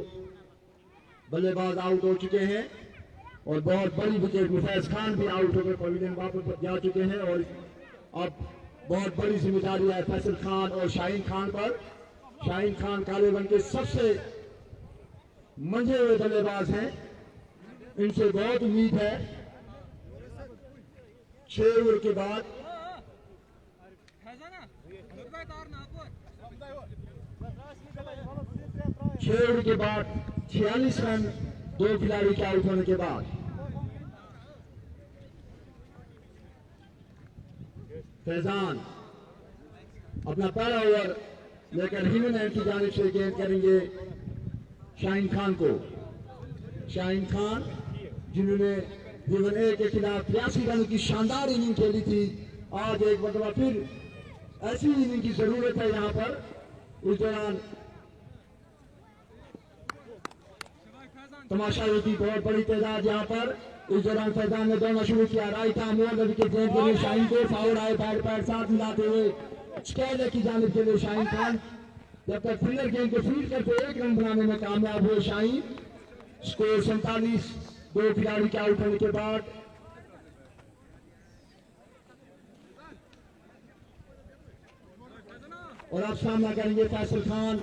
बल्लेबाज आउट हो चुके हैं और बहुत बड़ी विकेट मुफैज खान भी आउट होकर पवेलियन वापस जा चुके हैं। और अब बहुत बड़ी जिम्मेदारी है फैसल खान और शाहीन खान पर। शाहीन खान काले रंग के सबसे मंझे हुए बल्लेबाज हैं, इनसे बहुत उम्मीद है। 6 ओवर के बाद 46 रन 2 खिलाड़ी के आउट होने के बाद। फैजान अपना पहला ओवर लेकर हीवन की जानिब से गेंद करेंगे शाहीन खान को। शाहीन खान जिन्होंने हीवन ए के खिलाफ 83 रन की शानदार इनिंग खेली थी, आज एक मरतबा फिर ऐसी इनिंग की जरूरत है यहाँ पर। इस दौरान तमाशाई की बहुत बड़ी तादाद यहाँ पर। इस दौरान फैजान ने दौड़ना शुरू किया। राइट आर्म ओवर विकेट गेंद के लिए शाहीन को फाउल आए, बैट पैड साथ मिलाते हुए स्केल की जानिब के लिए शाहीन खान। जब तक फिल्डर गेंद को फील्ड करके 1 रन बनाने में कामयाब हुए शाहीन। स्कोर 47, 2 खिलाड़ी के आउट होने के बाद। और अब सामना करेंगे फैसल खान।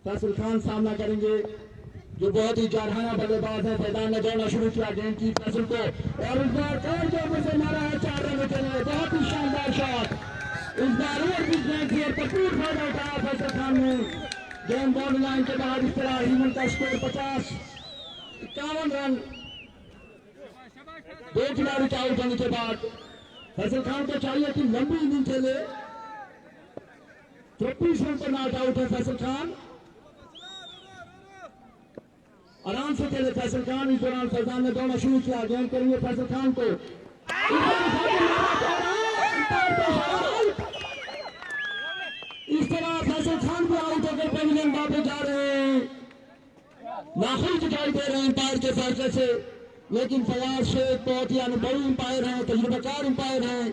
फैसल खान सामना करेंगे जो बहुत ही जारहाना बल्लेबाज है। फैजान ने दौड़ना शुरू किया गेंद की फैसल को, और इस बार और जोर से मारा है 4 रन के लिए। बहुत ही शानदार शॉट। इस बार और भी गेंद से भरपूर फायदा उठाया फैसल खान ने। गेंद बाउंड्री लाइन के बाहर। इस तरह हीवन का स्कोर 51 रन 2 खिलाड़ी के आउट होने के बाद। फैसल खान को चाहिए कि लंबी इनिंग खेले। 34 रन पर नॉट आउट है फैसल खान। आराम से खेले फैसल खान। इस दौरान फैजान ने दौड़ना शुरू किया। गेंद करेंगे फैसल खान को। नाखुश दिखाई दे रहे हैं अंपायर के फैसले से, लेकिन फयाज शेख बहुत ही अनुभवी अंपायर हैं, तजुर्बेकार अंपायर हैं।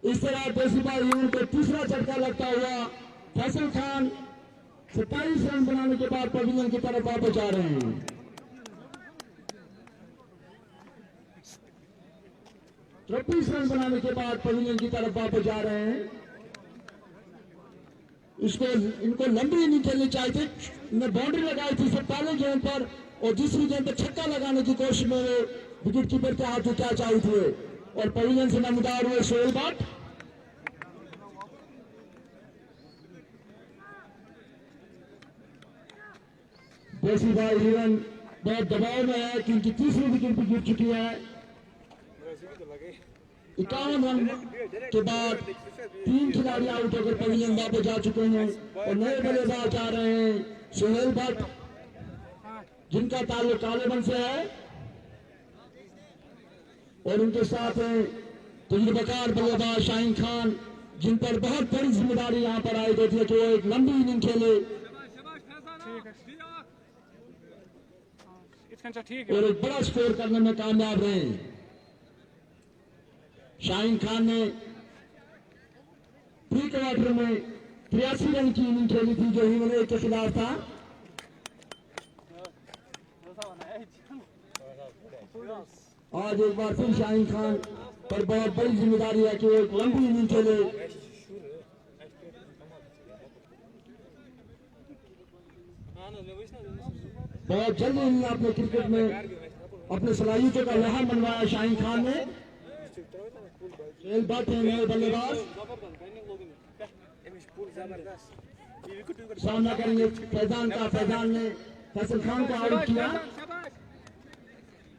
इस तरह देसी बार यूनियन को तीसरा झटका लगता हुआ फैसल खान 27 रन बनाने के बाद पवेलियन की तरफ वापस जा रहे हैं। चौबीस रन बनाने के बाद पवेलियन की तरफ वापस जा रहे हैं। इनको लंबी इनिंग खेलनी चाहिए थी। इन्हें बाउंड्री लगाई थी सिर्फ पहले गेंद पर और दूसरी गेंद पर छक्का लगाने की कोशिश में विकेट कीपर के हाथ क्या चाहिए थे और पवेलियन से नमदार हुए सोहेल भट्ट। देसी भाई हिरन बहुत दबाव में है क्योंकि तीसरी विकेट भी गिर चुकी है। 51 रन के बाद 3 खिलाड़ी आउट होकर पवेलियन वापस जा चुके हैं और नए बल्लेबाज आ रहे हैं सोहेल भट्ट, जिनका ताल्लुक कालेबन से है, और उनके साथ हैं तजुर्बेकार बल्लेबाज शाहीन खान, जिन पर बहुत बड़ी जिम्मेदारी यहाँ पर आई होती है कि वो एक लंबी इनिंग खेले और एक बड़ा स्कोर करने में कामयाब रहे। शाहीन खान ने प्री क्वार्टर में 83 रन की इनिंग खेली थी जो हिमालय के खिलाफ था। आज एक बार फिर शाहीन खान पर बहुत बड़ी जिम्मेदारी है कि वो एक लंबी इनिंग खेले। बहुत जल्दी इन्होंने अपने क्रिकेट में अपने सलाहियतों का लहर मनवाया शाहीन खान ने। सोहेल भट्ट है नए बल्लेबाज, सामना करेंगे फैजान का। फैजान ने फैसल खान को आउट किया।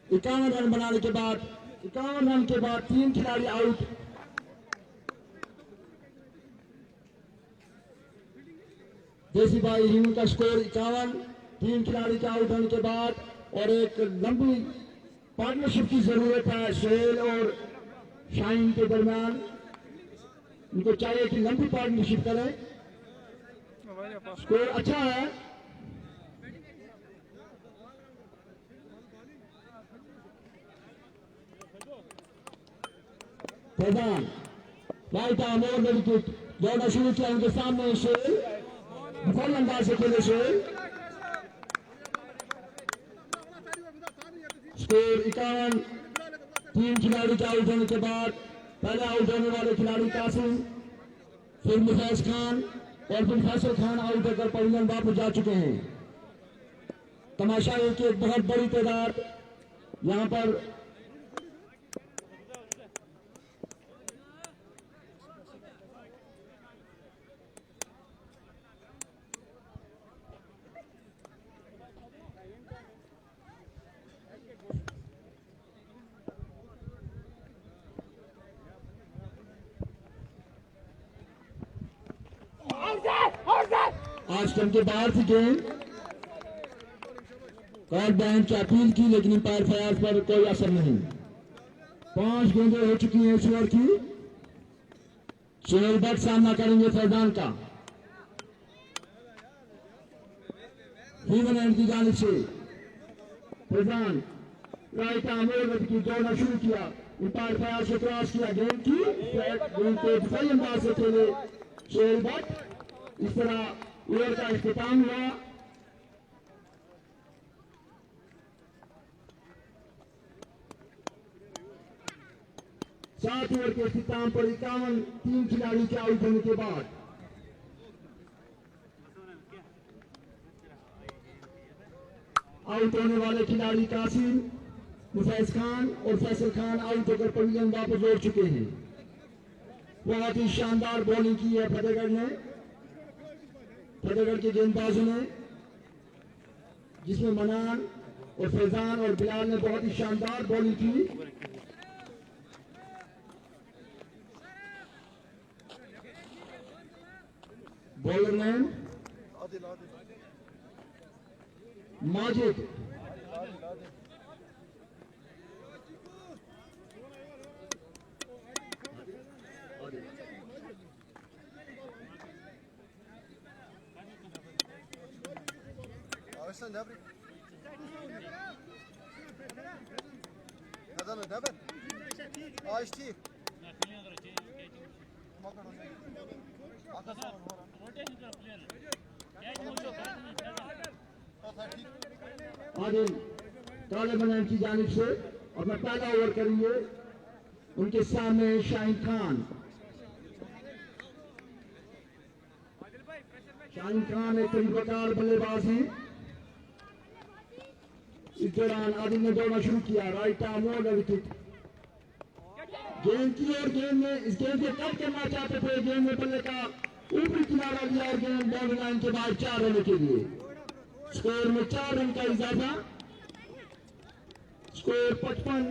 51 रन बनाने के बाद 51 रन के बाद 3 खिलाड़ी आउट। देसी भाई हिंद का स्कोर 51, 3 खिलाड़ी के आउट होने के बाद, और एक लंबी पार्टनरशिप की जरूरत है सोहेल और शाहीन के दरमियान। उनको चाहिए कि लंबी पार्टनरशिप करें। स्कोर अच्छा है। Faizan right arm over wicket दौड़ना शुरू किया। उनके सामने सोहेल विफल अंदाज से खेले सोहेल। स्कोर 51, 3 खिलाड़ी के आउट होने के बाद पहले आउट होने वाले खिलाड़ी कासिम, फिर मुफैज खान और फिर फैसल खान आउट होकर पवेलियन वापस जा चुके हैं। तमाशा है कि एक बहुत बड़ी तादाद यहाँ पर आज स्टंप के बाहर थी गेंद। कॉल बैंक की अपील की लेकिन अंपायर फयाज पर कोई असर नहीं। 5 गेंदें हो चुकी हैं इस ओवर की। सोहेल भट्ट सामना करेंगे फैजान का। ह्यूमन एंड की जानिब से फैजान राइट आर्म ओवर की दौड़ना शुरू किया। अंपायर फयाज से क्रॉस किया गेंद की। गेंद को सही अंदाज से खेले सोहेल भट्ट। इस तरह ओवर का इख्तिताम हुआ। सात ओवर के इख्तिताम पर 51, 3 खिलाड़ी के आउट होने के बाद आउट होने वाले खिलाड़ी कासिम, मुफैज खान और फैसल खान आउट होकर पवेलियन वापस लौट चुके हैं। बहुत ही शानदार बॉलिंग की है फतेहगढ़ ने, फतेहगढ़ के गेंदबाजों ने, जिसमें मनान और फैजान और बिलाल ने बहुत ही शानदार बॉलिंग की। Bowler name Majid. आदिल तालिबान की जानिब से अपना पहला ओवर करेंगे। उनके सामने शाहिन खान। शाहिन खान एक तरीकेकार बल्लेबाज हैं। इस दौरान आदिल ने दौड़ना शुरू किया। Right arm over wicket. गेंद की और गेंद में इस गेंद को कम करना चाहते थे। गेंद में बल्ले का ऊपरी किनारा दिया और गेंद बाउंड्री लाइन के बाद 4 रन के लिए। स्कोर में 4 रन का इजाफा। Score 55।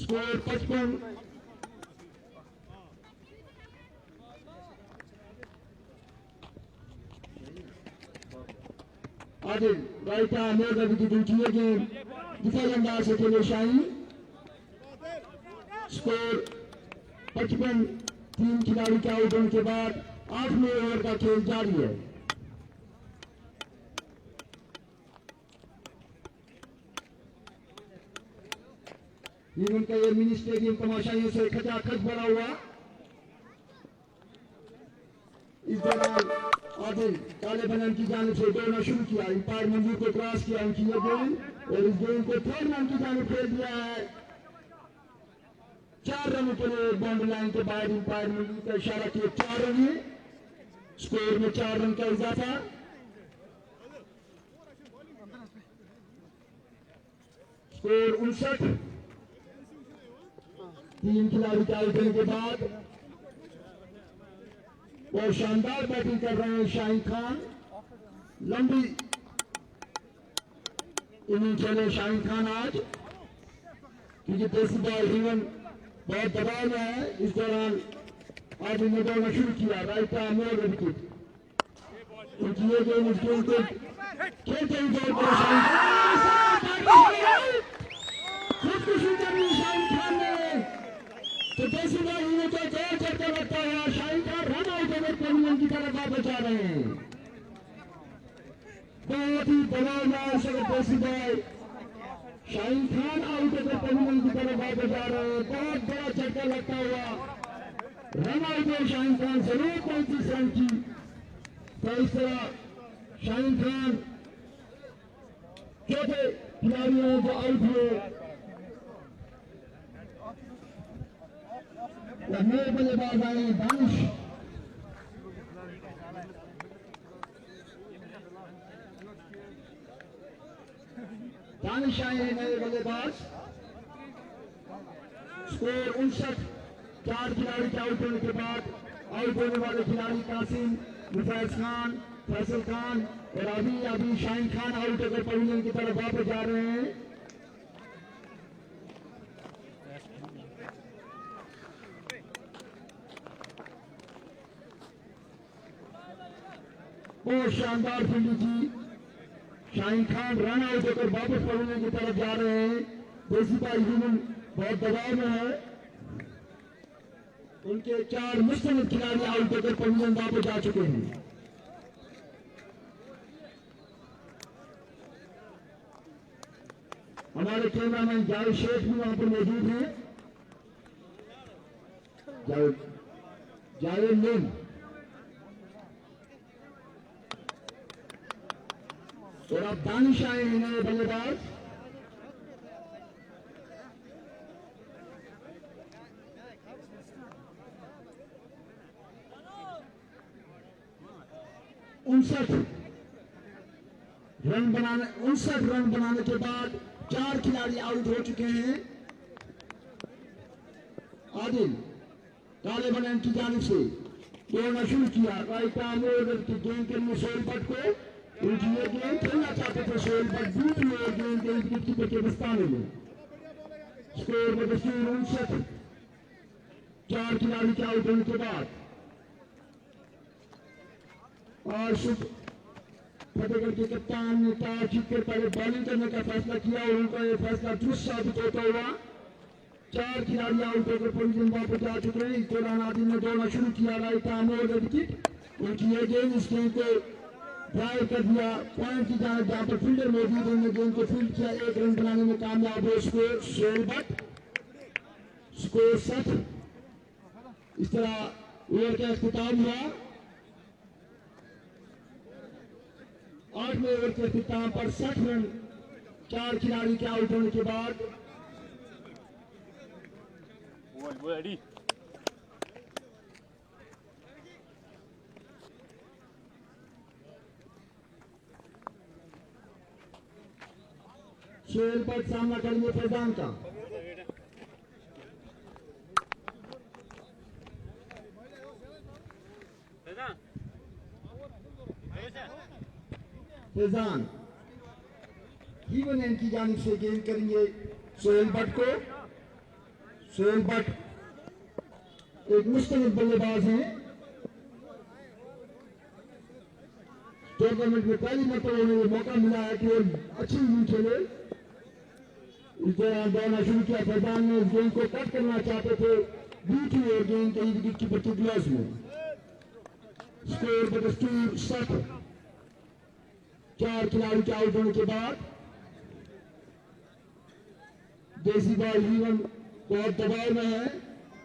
Score 55। Adil right arm over wicket उठिए। गेंद दिफाई अंदाज से खेले शाही। स्कोर 55। 3 खिलाड़ी के आउट होने के बाद 8वें ओवर का खेल जारी है। इवेंट का ये मिनी स्टेडियम तमाशाइयों से खचाखच भरा हुआ। इस दौरान आदिल काले बनन की जानिब से दौड़ना शुरू किया। अंपायर मंजूर को क्रॉस किया उनकी ये गेंद और इस गेंद को थर्ड मैन की जानिब फेंक दिया है। 4 रनों के लिए बाउंड्री लाइन के बाहर अंपायर मंजूर का इशारा किया। 4 रन है। स्कोर में 4 रन का इजाफा। स्कोर 59। 3 खिलाड़ी के आउट होने के बाद और शानदार बैटिंग कर रहे हैं शाहिन खान। लंबी इनिंग खेले शाहिन खान आज, क्योंकि देसी बॉल हीवन बहुत दबाव में है। इस दौरान आज इन्हें दौड़ना शुरू किया। राइट आर्म ओवर विकेट उनकी ये गेंद इस गेंद को खेलते ही दौड़ पर शाहिन खान खुदकुशी कर ली शाहिन खान ने। तो देसी बॉल हीवन को जोर करते लगता है। शाहिन खान रन आउट होकर पवेलियन की तरफ वापस जा रहे हैं। बहुत ही दबाव में देसी बॉल शाहिन खान आउट होकर पवेलियन की तरफ वापस जा रहे हैं। बहुत बड़ा झटका लगता हुआ रन आउट है शाहिन खान। जरूर 35 रन की। तो इस तरह शाहिन खान चौथे खिलाड़ी हैं जो आउट हुए। नए बल्लेबाज आए दानिश। दानिश आए हैं नए बल्लेबाज। स्कोर 59। 4 खिलाड़ी के आउट होने के बाद आउट होने वाले खिलाड़ी कासिम, मुफैज खान, फैसल खान और अभी शाहिन खान आउट होकर पवेलियन की तरफ वापस जा रहे हैं। बहुत शानदार फील्डिंग की। शाहिन खान रन आउट होकर वापस पवेलियन की तरफ जा रहे हैं। देसी बॉल ह्यूमन बहुत दबाव में है। उनके 4 मुस्तकिल खिलाड़ी आउट होकर पवेलियन वापस जा चुके हैं। हमारे कैमरामैन जावेद शेख भी वहां पर मौजूद हैं। जावेद लिन और अब दानिश आए हैं नए बल्लेबाज। उनसठ रन बनाने के बाद 4 खिलाड़ी आउट हो चुके हैं। आदिल काले बनन की जानिब से दौड़ना शुरू किया। राइट आर्म ओवर की गेंद के लिए सोहेल भट्ट को उनकी गेंद खेलना चाहते थे। सोहेल भट्ट दूसरी ओवर गेंद के विकेट कीपर के दस्ताने में। स्कोर में 59। 4 खिलाड़ी के आउट होने के बाद और फतेहगढ़ के कप्तान ने टॉस जीतकर पहले बॉलिंग करने का फैसला किया और उनका यह फैसला दुरुस्त साबित होता हुआ 4 खिलाड़ी आउट होकर पोजीशन वापस जा चुके हैं। इस दौरान आदिल ने दौड़ना शुरू किया, राइट आर्म और विकेट उनकी ये गेंद इस गेंद को ड्राइव कर दिया पॉइंट की जाने, जहां पर फील्डर मौजूद है, उन्होंने गेंद को फील्ड किया, 1 रन बनाने में कामयाब हो। Score 16 but score 60। इस तरह ओवर का अख्तिताम हुआ। 8वें ओवर के अख्तिताम पर 60 रन 4 खिलाड़ी के आउट होने के बाद। सोहेल पर सामना करेंगे फैजान का। फैजान हीवन की जानिब से गेंद करेंगे सोहेल भट्ट को। सोहेल भट्ट एक मुस्तकिल बल्लेबाज हैं। टूर्नामेंट में पहली मरतबा उन्हें मौका मिला है कि वो अच्छी इनिंग खेले। इस दौरान दौड़ना शुरू किया। फैजान ने इस गेंद को कट करना चाहते थे, दूसरी ओर गेंद कहीं विकेट की बच्ची ग्लव्स में। स्कोर बदस्तूर 60। 4 खिलाड़ी के आउट होने के बाद देसी बॉय हीवन बहुत दबाव में है।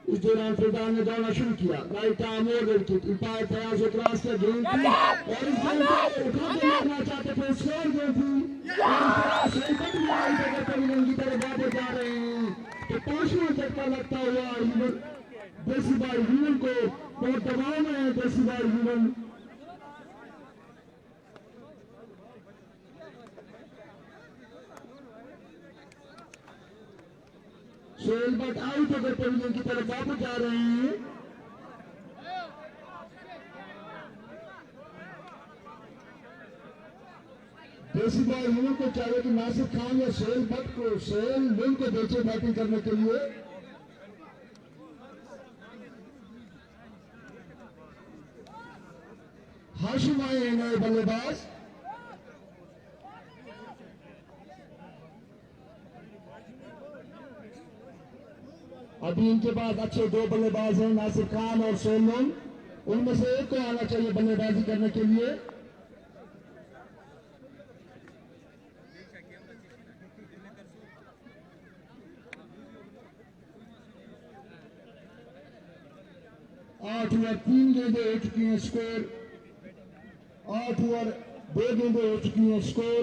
इस दौरान फैजान ने दौड़ना शुरू किया, राइट आर्म और विकेट। अंपायर फयाज को क्रॉस किया गेंद की और इस गेंद को उठा के मारना चाहते थे, स्कोर गेंद थी की तरफ वापस जा रहे हैं। तो 5वां झटका लगता हुआ हीवन देसी बॉय हीवन को बहुत दबाव में है। देसी boy heaven Sohail Bhatt out होकर पवेलियन की तरफ वापस जा रहे हैं। देसी बॉय हीवन को चाहिए कि नासिर खान या सोहेल भट्ट को सोहेल विन को बेचे बैटिंग करने के लिए। हाशिम आए हैं नए बल्लेबाज। अभी इनके पास अच्छे 2 बल्लेबाज हैं, नासिर खान और सोहेल। उनमें से एक को आना चाहिए बल्लेबाजी करने के लिए। आठ ओवर 3 गेंदें हो चुकी हैं। स्कोर 8 ओवर 2 गेंदें हो चुकी हैं। स्कोर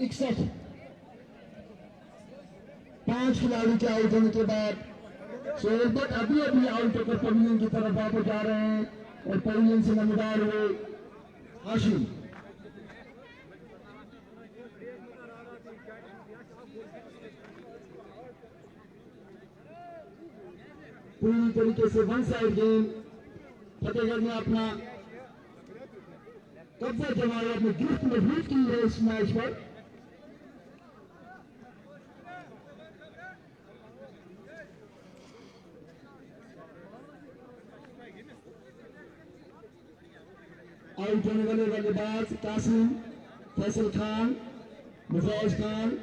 61। 5 खिलाड़ी के आउट होने के बाद सोहेल भट्ट अभी आउट होकर पवेलियन की तरफ वापस जा रहे हैं और पवेलियन से नमदार हुए हाशिम। पूरी तरीके से 1 साइड गेम। फतेहगढ़ ने अपना कब्जा जमाया, अपनी गिरफ्त मजबूत की है इस मैच पर। आउट होने वाले बल्लेबाज कासिम, फैसल खान, मुफाज खान,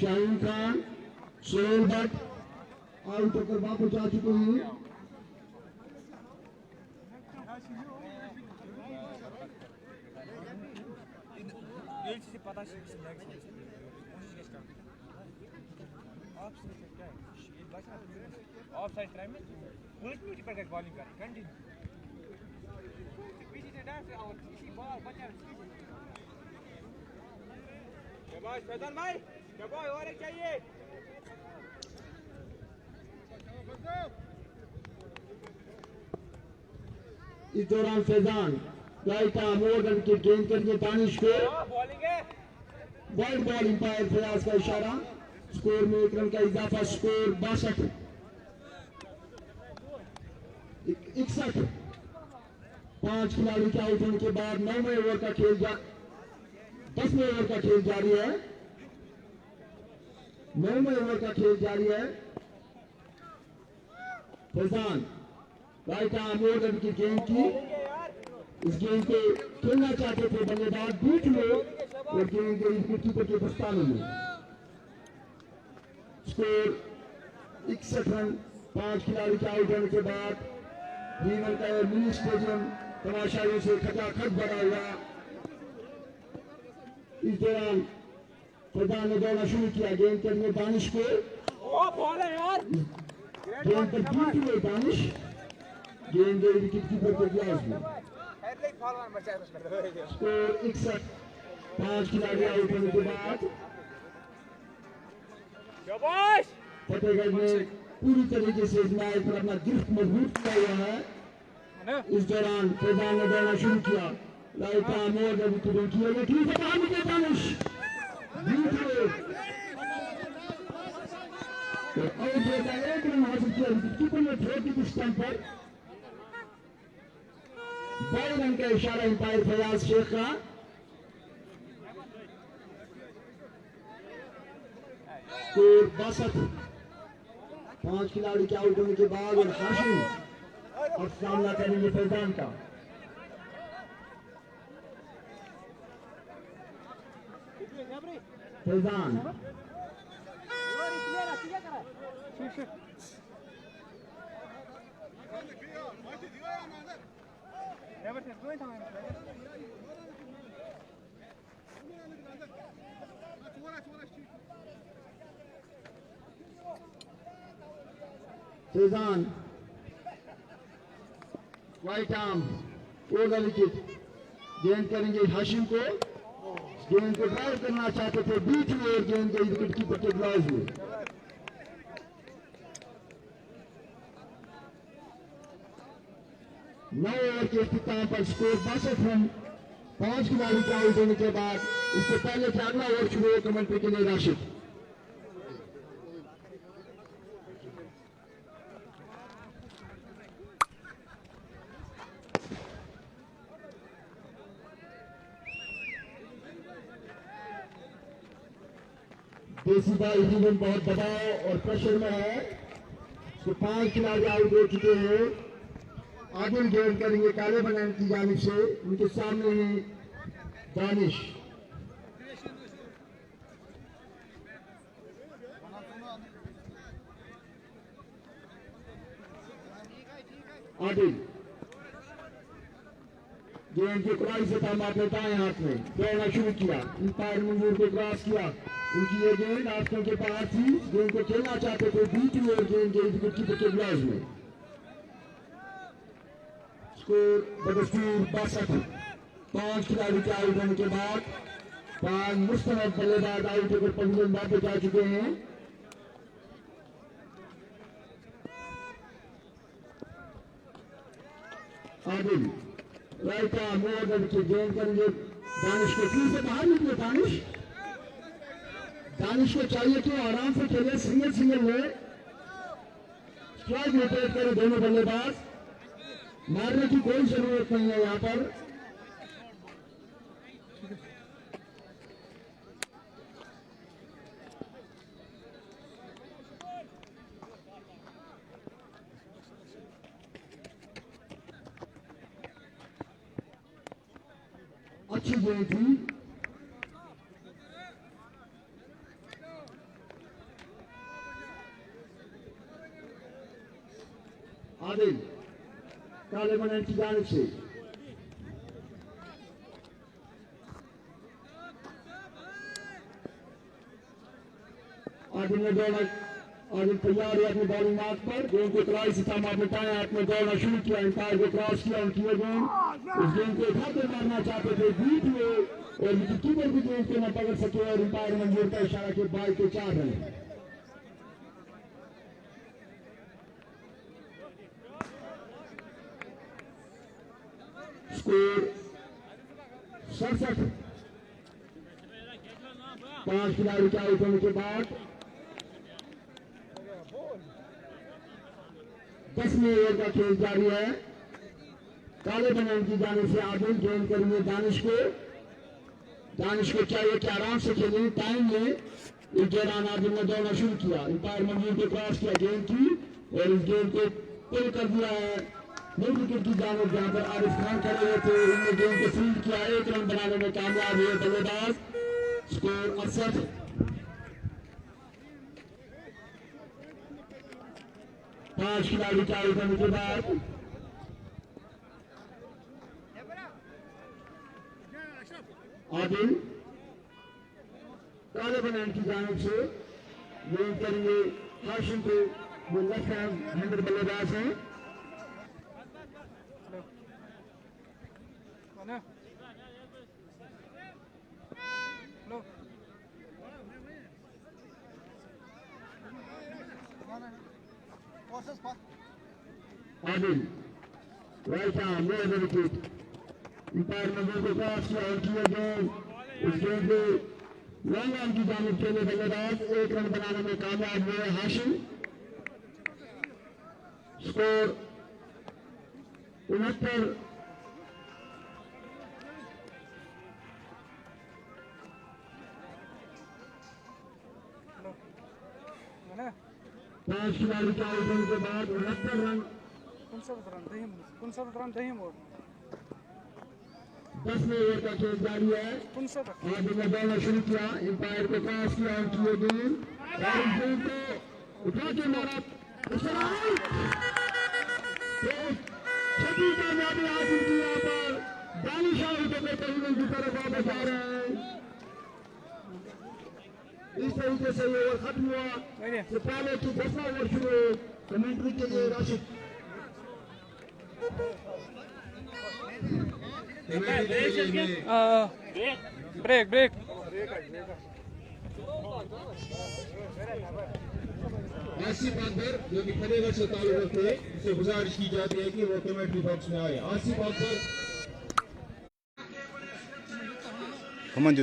शाहीन खान, सोहेल भट्ट आउट होकर वापस जा चुके हैं। ऑफ साइड टाइम में पीछे पर बॉलिंग कर कंटिन्यू पीछे से डांस और इसी बॉल बचा। शाबाश फैजान भाई, शाबाश और एक चाहिए। इस दौरान फैजान राइट आर्म ओवर की गेंद करेंगे दानिश को। बॉलिंग है वाइड बॉल। अंपायर फयाज का इशारा। स्कोर में 1 रन का इजाफा। स्कोर 62। 61। 5 खिलाड़ी के आउट होने के बाद 9वें ओवर का खेल 10वें ओवर का खेल जारी है। 9वें ओवर का खेल जारी है। फैजान राइट आर्म ओवर की गेंद की। इस गेंद को खेलना चाहते थे बल्लेबाज बीच में और गेंद कीपर के दस्ताने में। स्कोर 61 रन 5 खिलाड़ी के आउट होने के बाद जीवन का यह मिनी स्टेडियम तमाशाइयों से खचाखच भरा हुआ। इस दौरान प्रधान ने दौड़ना शुरू किया। गेंद के लिए दानिश को गेंद पर जीत हुए दानिश गेंद विकेट कीपर के ग्लास में। स्कोर 61 5 खिलाड़ी आउट होने के बाद फतेहगढ़ ने पूरी तरीके से इस मैच पर अपना गिरफ्त मजबूत किया हुआ है। इस दौरान प्रधान ने दौड़ना शुरू किया। राइट आर्म और विकेट किए गए ठीक है बाहर निकले दानिश जीत हुए तो आउट होता है। एक रन हासिल किया विकेट कीपर ने छोटी की स्टंप पर 12 रन का इशारा अंपायर फयाज शेख का। स्कोर 62 5 खिलाड़ी के आउट होने के बाद और हाशिम और सामना करेंगे फैजान का। Faizan Faizan right arm over wicket गेंद करेंगे हाशिम को। गेंद को ड्राइव करना चाहते थे बीच में और गेंद गई विकेट कीपर के ग्लास में। नौ ओवर के इख्तिताम पर स्कोर 62 रन 5 खिलाड़ी के आउट होने के बाद इससे पहले कि अगला ओवर शुरू हो कमेंट्री के लिए राशिद। देसी भाई जीवन बहुत दबाव और प्रेशर में है। तो 5 खिलाड़ी आउट हो चुके हैं। आदिल गेंद करेंगे काले बनान की जानिब से। उनके सामने ही दानिश आदिल गेंद के क्रॉस से था अपने दाएं हाथ में दौड़ना शुरू किया। अंपायर मंजूर को क्रॉस किया। उनकी ये गेंद आस्कों के पास थी। गेंद को खेलना चाहते थे बीच में और गेंद गई विकेट कीपर के ग्लास में। स्कोर बदस्तूर 62 5 खिलाड़ी के आउट होने के बाद 5 मुस्तनद बल्लेबाज आउट होकर पवेलियन वापस जा चुके हैं। Adil right arm over wicket गेंद करेंगे दानिश को। फिर से बाहर निकले दानिश को चाहिए कि आराम से खेले सिंगल में स्ट्राइक रोटेट करे दोनों बल्लेबाज। मारने की कोई जरूरत नहीं है यहाँ पर। अच्छी गेंद थी। आदिल काले बनान की जानिब से आदिल ने दौड़ा। आदिल तैयार है अपनी बॉलिंग मार्क पर। गेंद को क्रॉस से थामा अपने दाएं हाथ में दौड़ना शुरू किया। अंपायर को क्रॉस किया। उनकी ये गेंद उस गेंद को उठाकर मारना चाहते थे बीच में और विकेट कीपर भी गेंद को न पकड़ सके और अंपायर मंजूर का इशारा के 22 के 4 रन। स्कोर 67 5 खिलाड़ी के आउट होने के बाद 10वें ओवर का खेल जारी है। काले बनान की जानिब से आदिल गेंद करेंगे दानिश को। दानिश को चाहिए कि आराम से खेलें टाइम में। इस दौरान आदिल ने दौड़ना शुरू किया। अंपायर मंजूर को क्रॉस किया गेंद की और इस गेंद को पुल कर दिया है मिड विकेट की जानिब जहां पर आरिफ खान खड़े हुए थे। उन्होंने गेंद को फील्ड किया। 1 रन बनाने में कामयाब हुए बल्लेबाज। स्कोर 68 5 खिलाड़ी चालू करने के बाद आदिल काले बनान की जानिब से गेंद करेंगे हाशिम को, वो लेफ्ट हैंडर बल्लेबाज हैं। Adil right arm no wicket, umpire number को पास किया और किया गेंद, इस गेंद को लॉन्ग ऑन की जानिब खेले बल्लेबाज 1 रन बनाने में कामयाब हुए हाशिम। स्कोर 69। पांच खिलाड़ी के आउट होने के बाद 69 रन। 10वें ओवर का खेल जारी है। आगे में बॉलर शुरू किया, एम्पायर को पास किया और किए गेंद और इस गेंद को उठा के मारा, छठी कामयाबी हासिल की। यहाँ पर दानिश आउट होकर पहिलवान की तरफ वापस आ रहे हैं। इस तरीके से ये ओवर खत्म हुआ। तो पहले की 10वां ओवर शुरू, कमेंट्री के लिए राशिद। ब्रेक आसिफ अकबर जो कि फतेहगढ़ से ताल्लुक रखते हैं, उसे गुजारिश की जाती है कि वो कमेंट्री बॉक्स में आए। Asif Akbar Come on,